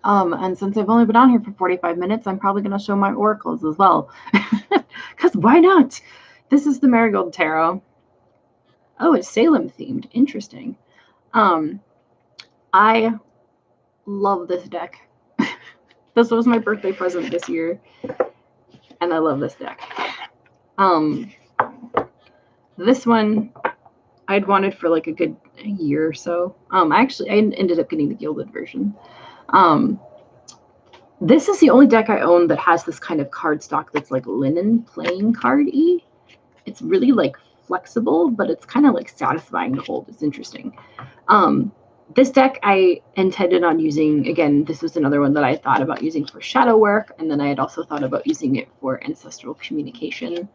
And since I've only been on here for 45 minutes, I'm probably going to show my oracles as well. Because why not? This is the Marigold Tarot. Oh, it's Salem themed. Interesting. I love this deck. This was my birthday present this year, and I love this deck. This one I'd wanted for like a good year or so. I ended up getting the gilded version. This is the only deck I own that has this kind of cardstock that's like linen playing card-y. It's really like flexible, but it's kind of like satisfying to hold. It's interesting. This deck I intended on using, again, this was another one that I thought about using for shadow work, and then I had also thought about using it for ancestral communication.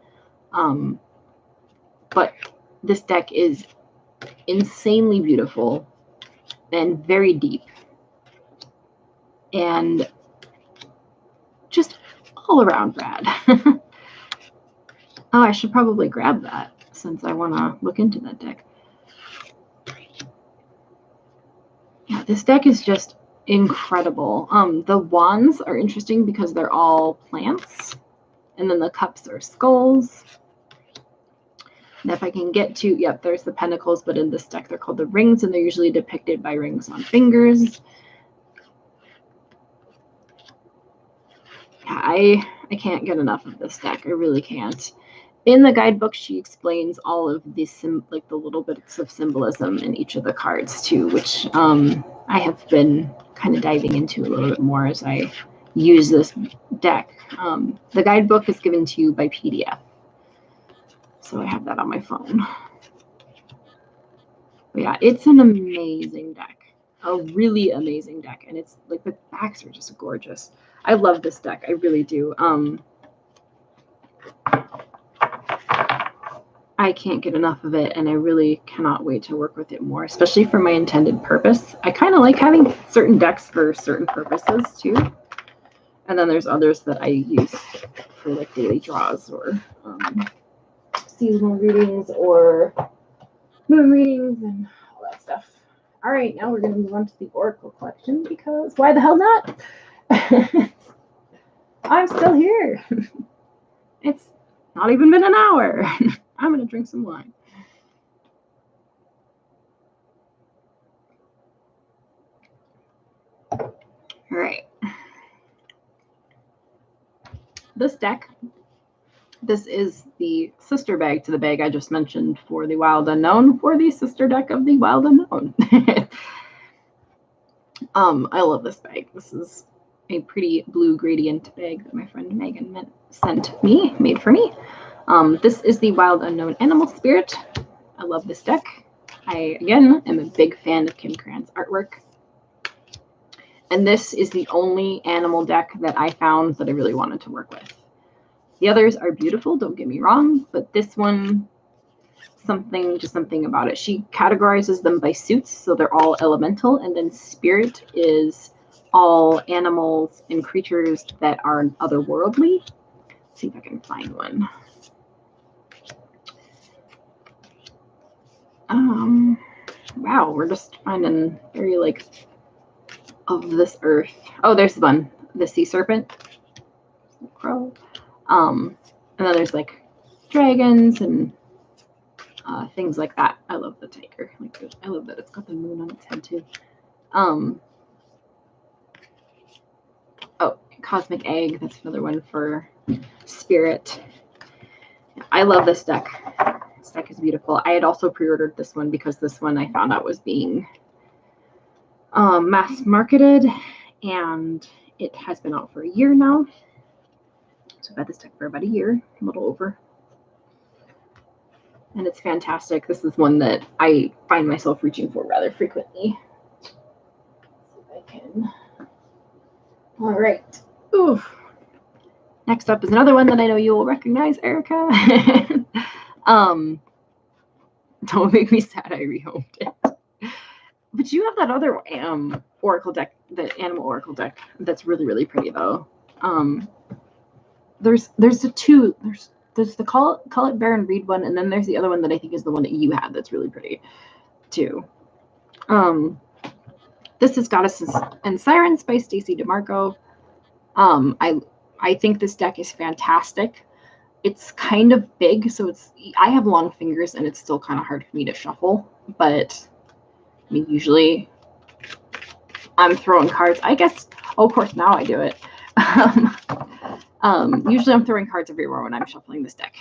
But this deck is insanely beautiful and very deep. And just all around rad. Oh, I should probably grab that since I want to look into that deck. Yeah, this deck is just incredible. The wands are interesting because they're all plants, and then the cups are skulls. And if I can get to, yep, there's the pentacles, but in this deck they're called the rings, and they're usually depicted by rings on fingers. Yeah, I can't get enough of this deck. I really can't. In the guidebook, she explains all of the the little bits of symbolism in each of the cards too, which I have been kind of diving into a little bit more as I use this deck. The guidebook is given to you by PDF, so I have that on my phone. But yeah, it's an amazing deck, a really amazing deck, and it's like the backs are just gorgeous. I love this deck, I really do. I can't get enough of it, and I really cannot wait to work with it more, especially for my intended purpose. I kind of like having certain decks for certain purposes too, and then there's others that I use for like daily draws or seasonal readings or moon readings and all that stuff. All right, now we're going to move on to the Oracle collection because why the hell not? I'm still here. It's not even been an hour. I'm going to drink some wine. All right. This deck, this is the sister bag to the bag I just mentioned for the Wild Unknown, for the sister deck of the Wild Unknown. I love this bag. This is a pretty blue gradient bag that my friend Megan made for me. This is the Wild Unknown Animal Spirit. I love this deck. I, again, am a big fan of Kim Cran's artwork. And this is the only animal deck that I found that I really wanted to work with. The others are beautiful, don't get me wrong, but this one, something about it. She categorizes them by suits, so they're all elemental, and then spirit is all animals and creatures that are otherworldly. Let's see if I can find one. Wow, we're just finding very like of this earth. Oh, there's one, the sea serpent, crow. And then there's like dragons and things like that. I love the tiger. Like, I love that it's got the moon on its head too. Cosmic Egg. That's another one for Spirit. I love this deck. This deck is beautiful. I had also pre-ordered this one because this one I found out was being mass marketed, and it has been out for a year now. So I've had this deck for about a year, a little over. And it's fantastic. This is one that I find myself reaching for rather frequently. Let's see if I can. All right. Ooh. Next up is another one that I know you will recognize, Erica. Don't make me sad, I rehomed it. But you have that other oracle deck, the animal oracle deck, that's really, really pretty though. There's the two. There's the Call It Bear and Read one, and then there's the other one that I think is the one that you had that's really pretty too. This is Goddesses and Sirens by Stacey DeMarco. I think this deck is fantastic. It's kind of big, so I have long fingers and it's still kind of hard for me to shuffle, but I mean, usually I'm throwing cards. I guess, oh, of course, now I do it. Usually I'm throwing cards everywhere when I'm shuffling this deck,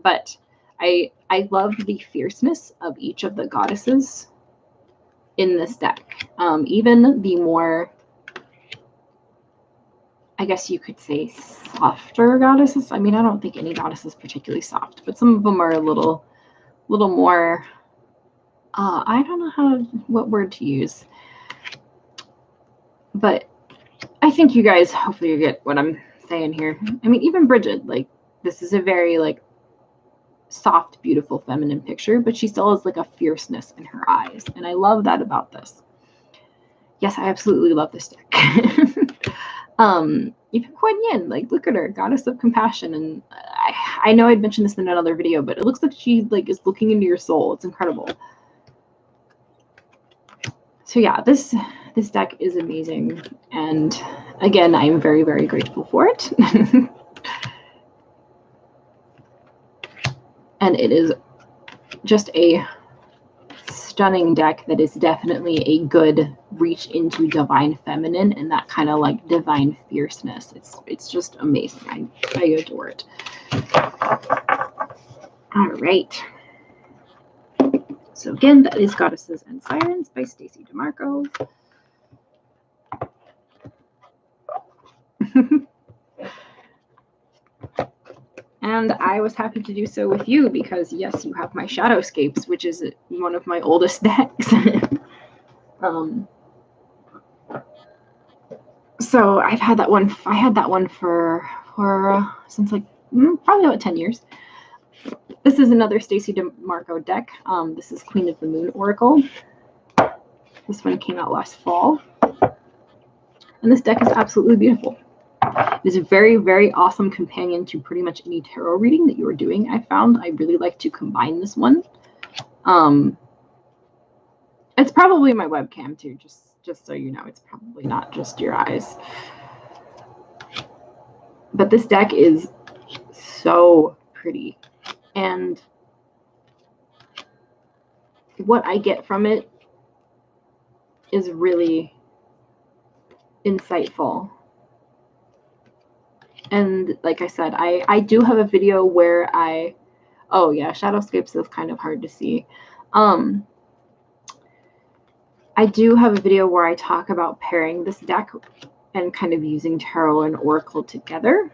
but I love the fierceness of each of the goddesses in this deck. Even the more, I guess you could say, softer goddesses. I mean, I don't think any goddess is particularly soft, but some of them are a little more, I don't know what word to use, but I think you guys, hopefully you get what I'm saying here. I mean, even Bridget, like, this is a very, like, soft, beautiful, feminine picture, but she still has, like, a fierceness in her eyes, and I love that about this. Yes, I absolutely love this deck. Even Kuan Yin, like, look at her, goddess of compassion, and I know I'd mentioned this in another video, but it looks like she, like, is looking into your soul. It's incredible. So yeah, this deck is amazing, and again, I'm very, very grateful for it. And it is just a stunning deck that is definitely a good reach into divine feminine and that kind of like divine fierceness. It's just amazing. I adore it. All right. So again, that is Goddesses and Sirens by Stacey DeMarco. And I was happy to do so with you because, yes, you have my Shadowscapes, which is one of my oldest decks. So I've had that one. I had that one for since like probably about 10 years. This is another Stacey DeMarco deck. This is Queen of the Moon Oracle. This one came out last fall. And this deck is absolutely beautiful. It is a very, very awesome companion to pretty much any tarot reading that you are doing. I found I really like to combine this one. It's probably my webcam too, just so you know. It's probably not just your eyes. But this deck is so pretty. And what I get from it is really insightful. And like I said, I do have a video where oh yeah, Shadowscapes is kind of hard to see. I do have a video where I talk about pairing this deck and kind of using tarot and oracle together,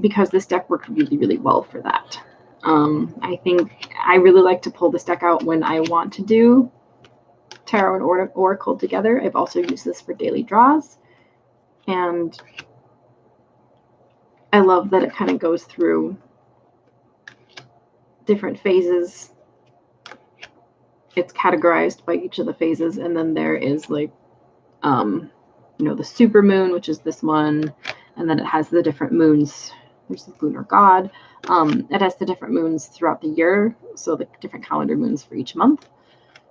because this deck worked really, really well for that. I think I really like to pull this deck out when I want to do tarot and oracle together. I've also used this for daily draws, and I love that it kind of goes through different phases. It's categorized by each of the phases, and then there is like, you know, the super moon, which is this one, and then it has the different moons. There's the lunar god. It has the different moons throughout the year, so the different calendar moons for each month.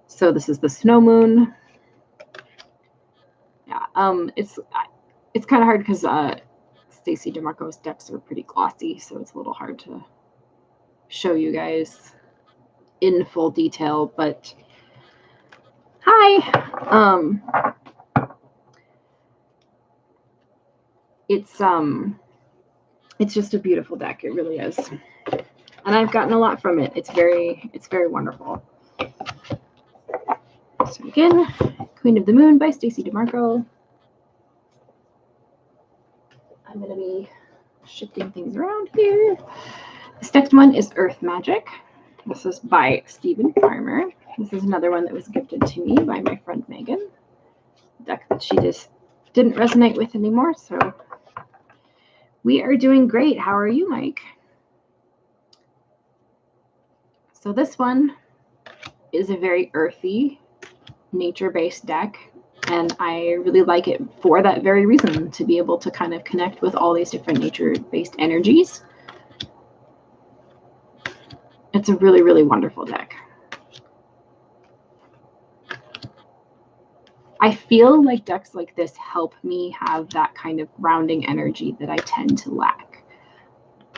So this is the snow moon. Yeah, it's kind of hard because Stacey DeMarco's decks are pretty glossy, so it's a little hard to show you guys in full detail, but hi. it's just a beautiful deck. It really is. And I've gotten a lot from it. It's very wonderful. So again, Queen of the Moon by Stacey DeMarco. I'm going to be shifting things around here. This next one is Earth Magic. This is by Stephen Farmer. This is another one that was gifted to me by my friend Megan. A deck that she just didn't resonate with anymore. So we are doing great. How are you, Mike? So this one is a very earthy, nature-based deck. And I really like it for that very reason, to be able to kind of connect with all these different nature-based energies. It's a really, really wonderful deck. I feel like decks like this help me have that kind of grounding energy that I tend to lack.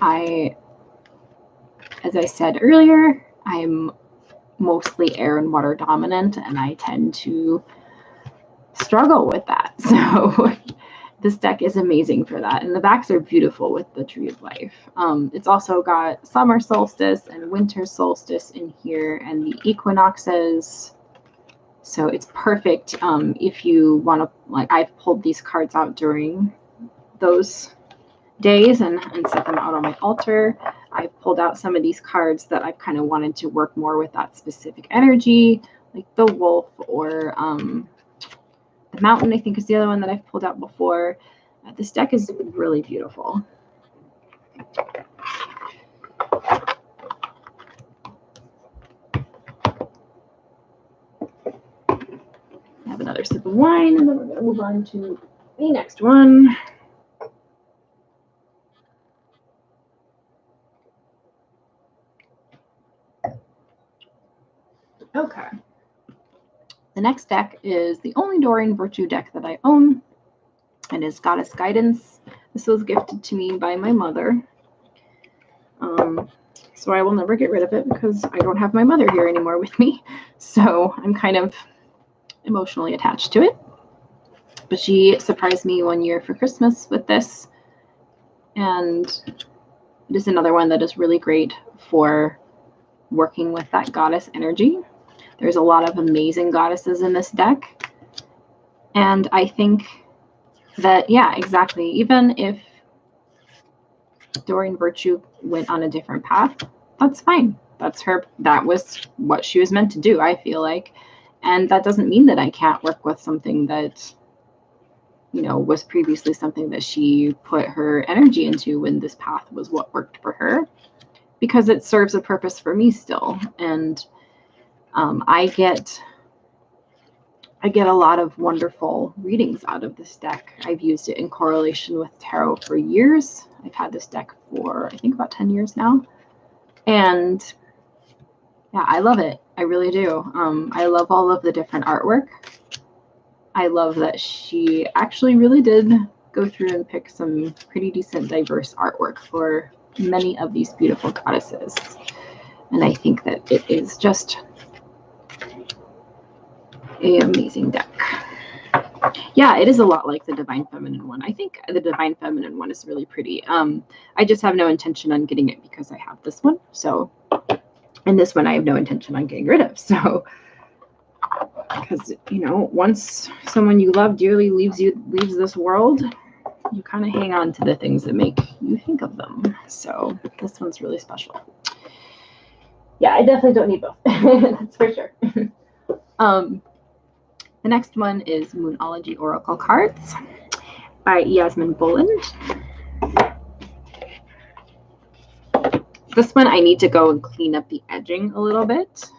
As I said earlier, I'm mostly air and water dominant, and I tend to struggle with that. So this deck is amazing for that. And the backs are beautiful with the Tree of Life. It's also got summer solstice and winter solstice in here, and the equinoxes. So it's perfect if you want to, like, I've pulled these cards out during those days and set them out on my altar. I've pulled out some of these cards that I've kind of wanted to work more with that specific energy, like the wolf or the mountain, I think, is the other one that I've pulled out before. This deck is really beautiful. I have another sip of wine, and then we're going to move on to the next one. Okay. The next deck is the only Doreen Virtue deck that I own. It is Goddess Guidance. This was gifted to me by my mother. So I will never get rid of it because I don't have my mother here anymore with me. So I'm kind of emotionally attached to it. But she surprised me one year for Christmas with this. And it is another one that is really great for working with that goddess energy. There's a lot of amazing goddesses in this deck. And I think that, yeah, exactly. Even if Doreen Virtue went on a different path, that's fine. That's her. That was what she was meant to do, I feel like. And that doesn't mean that I can't work with something that, you know, was previously something that she put her energy into when this path was what worked for her, because it serves a purpose for me still. And I get a lot of wonderful readings out of this deck. I've used it in correlation with tarot for years. I've had this deck for, I think, about 10 years now. And yeah, I love it. I really do. I love all of the different artwork. I love that she actually really did go through and pick some pretty decent, diverse artwork for many of these beautiful goddesses. And I think that it is just an amazing deck. Yeah, it is a lot like the Divine Feminine one. I think the Divine Feminine one is really pretty. I just have no intention on getting it because I have this one. So, and this one I have no intention on getting rid of. So, because, you know, once someone you love dearly leaves this world, you kind of hang on to the things that make you think of them. So this one's really special. Yeah, I definitely don't need both. That's for sure. The next one is Moonology Oracle Cards by Yasmin Boland. This one I need to go and clean up the edging a little bit,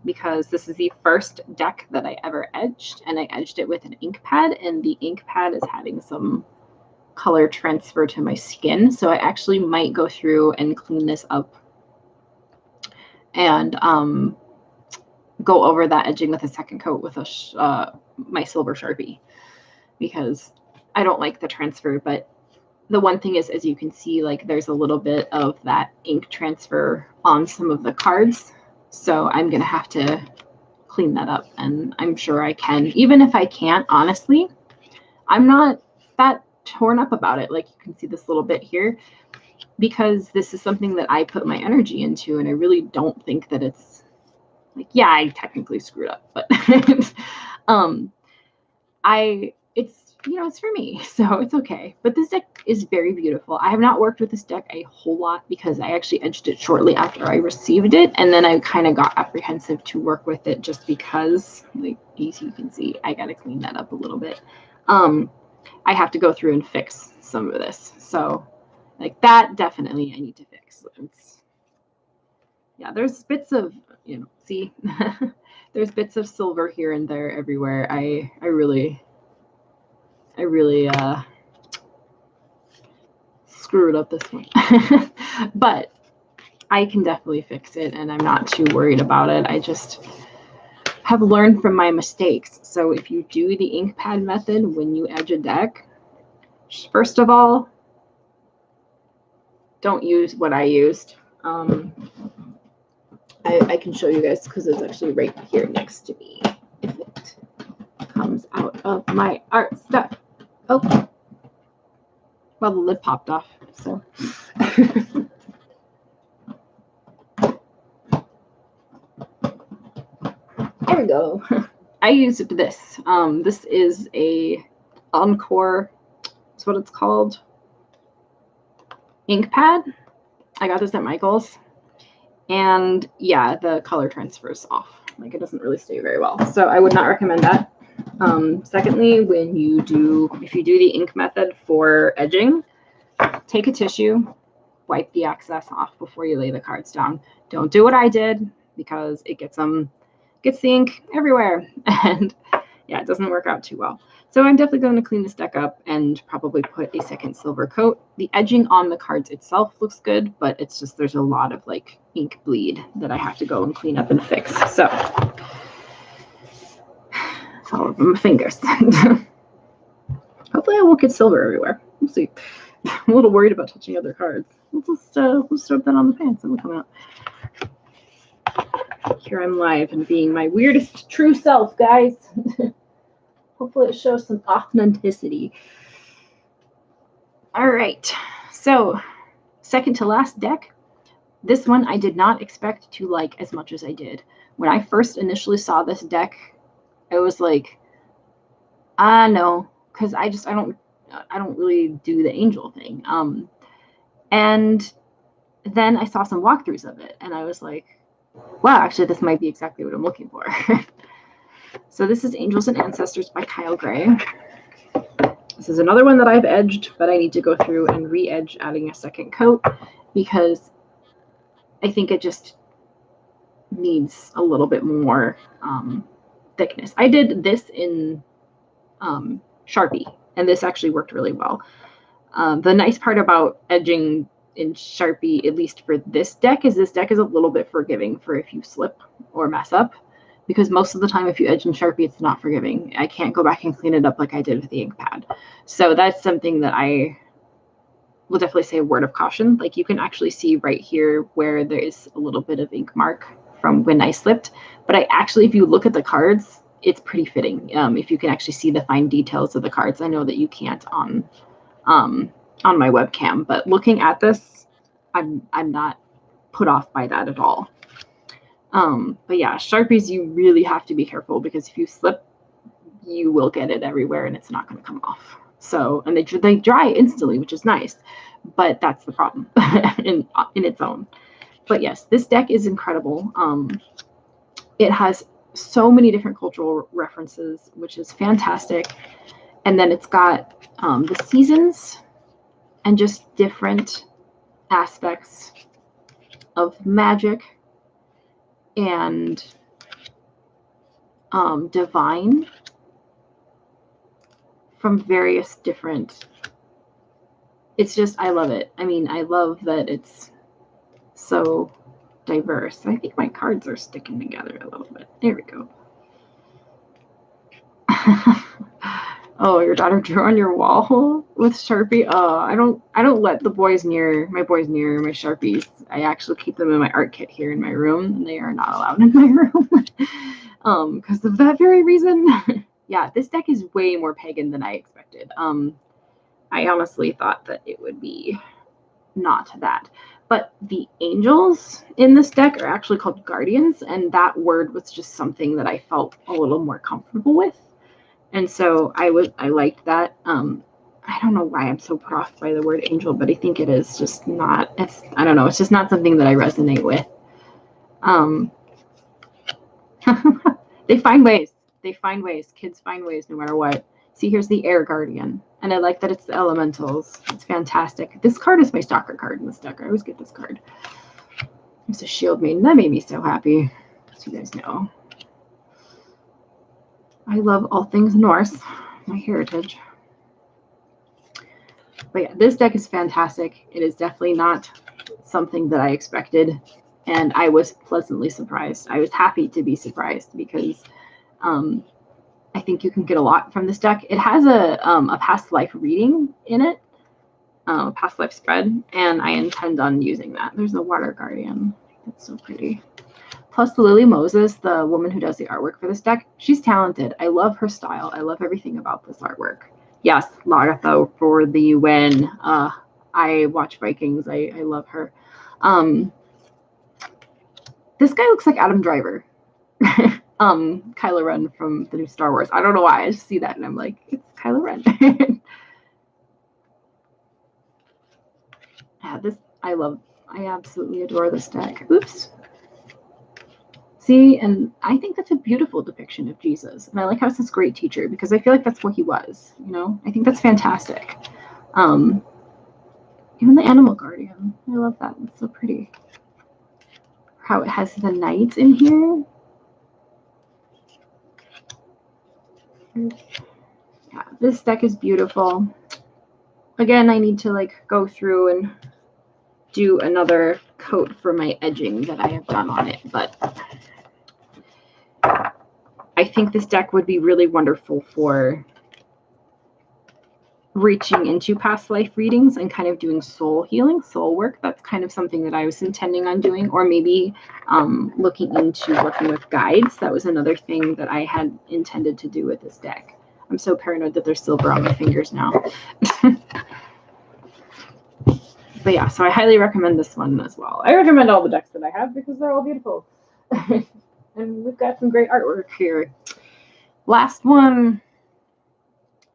because this is the first deck that I ever edged, and I edged it with an ink pad, and the ink pad is having some color transfer to my skin. So I actually might go through and clean this up and go over that edging with a second coat with my silver Sharpie, because I don't like the transfer. But the one thing is, as you can see, like, there's a little bit of that ink transfer on some of the cards. So I'm going to have to clean that up, and I'm sure I can. Even if I can't, honestly, I'm not that torn up about it. Like you can see this little bit here, because this is something that I put my energy into, and I really don't think that it's like, yeah, I technically screwed up, but it's, you know, it's for me, so it's okay. But this deck is very beautiful. I have not worked with this deck a whole lot because I actually edged it shortly after I received it, and then I kind of got apprehensive to work with it just because, like, as you can see, I got to clean that up a little bit. I have to go through and fix some of this, so like that definitely I need to fix. Yeah, there's bits of, you know, see, there's bits of silver here and there everywhere. I really screwed up this one. But I can definitely fix it, and I'm not too worried about it. I just have learned from my mistakes. So if you do the ink pad method when you edge a deck, first of all, don't use what I used. I can show you guys because it's actually right here next to me. If it comes out of my art stuff. Oh, well, the lid popped off, so. There we go. I used this. This is a Encore, that's what it's called, ink pad. I got this at Michael's, and yeah, the color transfers off. Like, it doesn't really stay very well, so I would not recommend that. Secondly, if you do the ink method for edging, take a tissue, wipe the excess off before you lay the cards down. Don't do what I did, because it gets the ink everywhere, and yeah, it doesn't work out too well. So I'm definitely going to clean this deck up and probably put a second silver coat. The edging on the cards itself looks good, but it's just there's a lot of like ink bleed that I have to go and clean up and fix. So it's all over my fingers. Hopefully I won't get silver everywhere. We'll see. I'm a little worried about touching other cards. Let's rub that on the pants and it'll come out. Here I'm live and being my weirdest true self, guys. Hopefully it shows some authenticity. All right, so second to last deck. This one I did not expect to like as much as I did. When I first initially saw this deck, I was like, no, because I don't really do the angel thing. And then I saw some walkthroughs of it, and I was like, wow, actually this might be exactly what I'm looking for. So this is Angels and Ancestors by Kyle Gray. This is another one that I've edged, but I need to go through and re-edge, adding a second coat, because I think it just needs a little bit more thickness. I did this in Sharpie, and this actually worked really well. The nice part about edging in Sharpie, at least for this deck, is a little bit forgiving for if you slip or mess up, because most of the time if you edge in Sharpie, it's not forgiving. I can't go back and clean it up like I did with the ink pad. So that's something that I will definitely say a word of caution. Like, you can actually see right here where there is a little bit of ink mark from when I slipped, but I actually, if you look at the cards, it's pretty fitting. If you can actually see the fine details of the cards. I know that you can't on my webcam, but looking at this, I'm not put off by that at all. But yeah, Sharpies, you really have to be careful, because if you slip, you will get it everywhere and it's not going to come off. So, and they dry instantly, which is nice, but that's the problem in its own. But yes, this deck is incredible. It has so many different cultural references, which is fantastic. And then it's got the seasons and just different aspects of magic and divine from various different. It's just, I love it. I mean, I love that it's so diverse. I think my cards are sticking together a little bit. There we go. Oh, your daughter drew on your wall with Sharpie? Oh, I don't let my boys near my Sharpies. I actually keep them in my art kit here in my room, and they are not allowed in my room because of that very reason. Yeah, this deck is way more pagan than I expected. I honestly thought that it would be not that. But the angels in this deck are actually called guardians, and that word was just something that I felt a little more comfortable with. And so I liked that. I don't know why I'm so put off by the word angel, but I think it is just not, I don't know, it's just not something that I resonate with. They find ways. They find ways. Kids find ways no matter what. See, here's the air guardian. And I like that it's the elementals. It's fantastic. This card is my stalker card in this deck. I always get this card. It's a shield maiden. That made me so happy, as you guys know. I love all things Norse, my heritage. But yeah, this deck is fantastic. It is definitely not something that I expected, and I was pleasantly surprised. I was happy to be surprised because I think you can get a lot from this deck. It has a past life reading in it, a past life spread, and I intend on using that. There's a water guardian. That's so pretty. Plus the Lily Moses, the woman who does the artwork for this deck, she's talented. I love her style. I love everything about this artwork. Yes, Lagartha for the win. I watch Vikings. I love her. This guy looks like Adam Driver. Kylo Ren from the new Star Wars. I don't know why. I just see that and I'm like, it's Kylo Ren. Yeah, I absolutely adore this deck. Oops. See, and I think that's a beautiful depiction of Jesus. And I like how it's this great teacher because I feel like that's what he was, you know? I think that's fantastic. Even the animal guardian. I love that. It's so pretty. How it has the knights in here. Yeah, this deck is beautiful. Again, I need to like go through and do another coat for my edging that I have done on it, but I think this deck would be really wonderful for reaching into past life readings and kind of doing soul healing, soul work. That's kind of something that I was intending on doing, or maybe looking into working with guides. That was another thing that I had intended to do with this deck. I'm so paranoid that there's silver on my fingers now. But yeah, so I highly recommend this one as well. I recommend all the decks that I have because they're all beautiful. And we've got some great artwork here. Last one.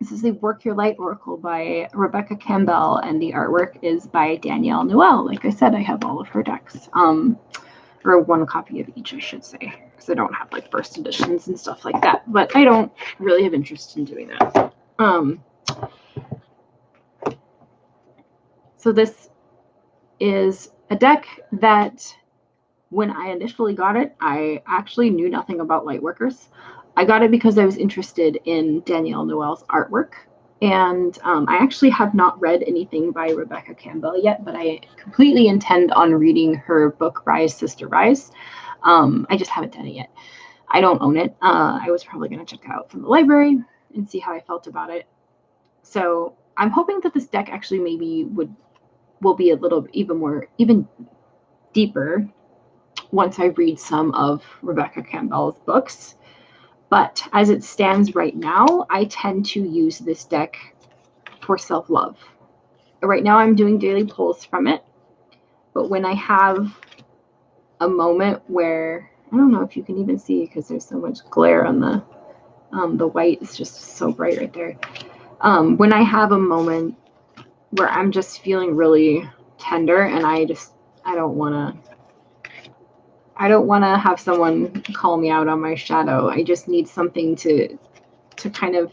This is the Work Your Light Oracle by Rebecca Campbell, and the artwork is by Danielle Noel. Like I said, I have all of her decks. Or one copy of each, I should say, because I don't have like first editions and stuff like that. But I don't really have interest in doing that. So this is a deck that when I initially got it, I actually knew nothing about lightworkers. I got it because I was interested in Danielle Noel's artwork. And I actually have not read anything by Rebecca Campbell yet, but I completely intend on reading her book, Rise, Sister, Rise. I just haven't done it yet. I don't own it. I was probably going to check it out from the library and see how I felt about it. So I'm hoping that this deck actually maybe will be a little even deeper once I read some of Rebecca Campbell's books. But as it stands right now, I tend to use this deck for self-love. Right now I'm doing daily pulls from it, but when I have a moment where, I don't know if you can even see because there's so much glare on the white is just so bright right there. When I have a moment where I'm just feeling really tender and I don't want to have someone call me out on my shadow. I just need something to kind of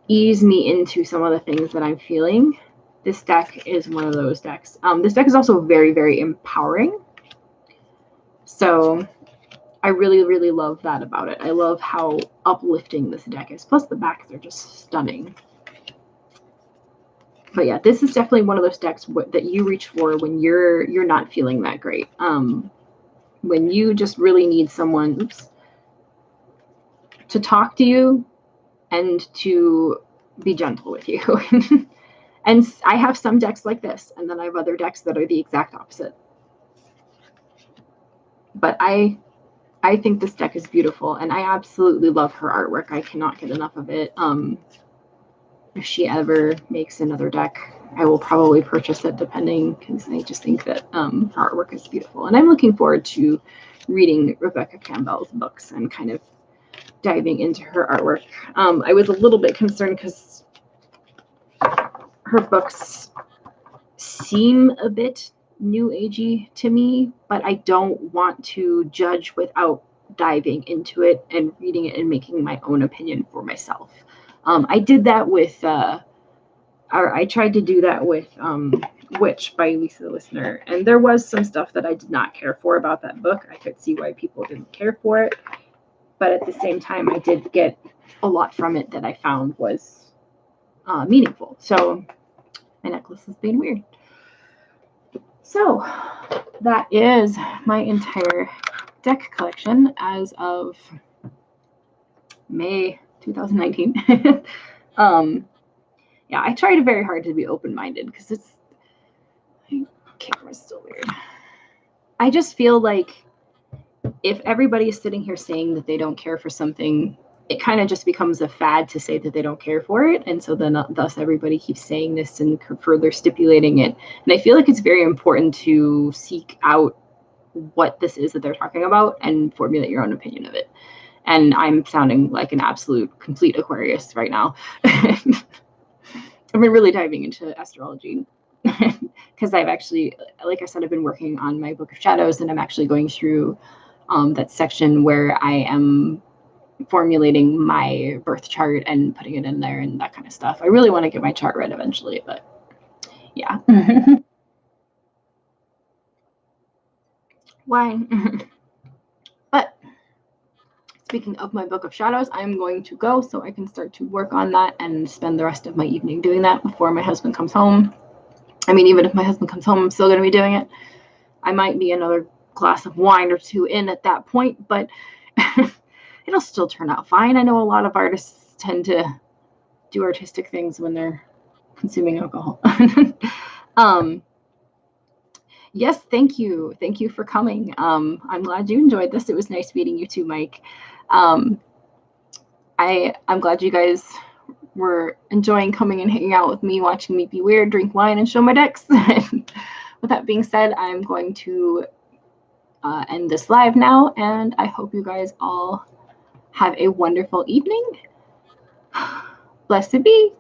ease me into some of the things that I'm feeling. This deck is one of those decks. This deck is also very, very empowering. So I really, really love that about it. I love how uplifting this deck is. Plus the backs are just stunning. But yeah, this is definitely one of those decks that you reach for when you're not feeling that great. When you just really need someone to talk to you and to be gentle with you. And I have some decks like this, and then I have other decks that are the exact opposite. But I think this deck is beautiful, and I absolutely love her artwork. I cannot get enough of it. if she ever makes another deck, I will probably purchase it, depending, because I just think that her artwork is beautiful. And I'm looking forward to reading Rebecca Campbell's books and kind of diving into her artwork. I was a little bit concerned because her books seem a bit new agey to me, but I don't want to judge without diving into it and reading it and making my own opinion for myself. I did that with I tried to do that with Witch by Lisa the Listener, and there was some stuff that I did not care for about that book. I could see why people didn't care for it, but at the same time, I did get a lot from it that I found was meaningful. So my necklace is being weird. So that is my entire deck collection as of May 2019. Yeah, I tried very hard to be open-minded because it's, my camera's still weird. I just feel like if everybody is sitting here saying that they don't care for something, it kind of just becomes a fad to say that they don't care for it. And so then thus everybody keeps saying this and further stipulating it. And I feel like it's very important to seek out what this is that they're talking about and formulate your own opinion of it. And I'm sounding like an absolute complete Aquarius right now. I've been really diving into astrology because I've actually, like I said, I've been working on my Book of Shadows, and I'm actually going through that section where I am formulating my birth chart and putting it in there and that kind of stuff. I really want to get my chart read eventually, but yeah. Why? But speaking of my Book of Shadows, I'm going to go so I can start to work on that and spend the rest of my evening doing that before my husband comes home. I mean, even if my husband comes home, I'm still going to be doing it. I might be another glass of wine or two in at that point, but it'll still turn out fine. I know a lot of artists tend to do artistic things when they're consuming alcohol. Yes, thank you. Thank you for coming. I'm glad you enjoyed this. It was nice meeting you too, Mike. I'm glad you guys were enjoying coming and hanging out with me, watching me be weird, drink wine, and show my decks. With that being said, I'm going to end this live now, and I hope you guys all have a wonderful evening. Blessed be.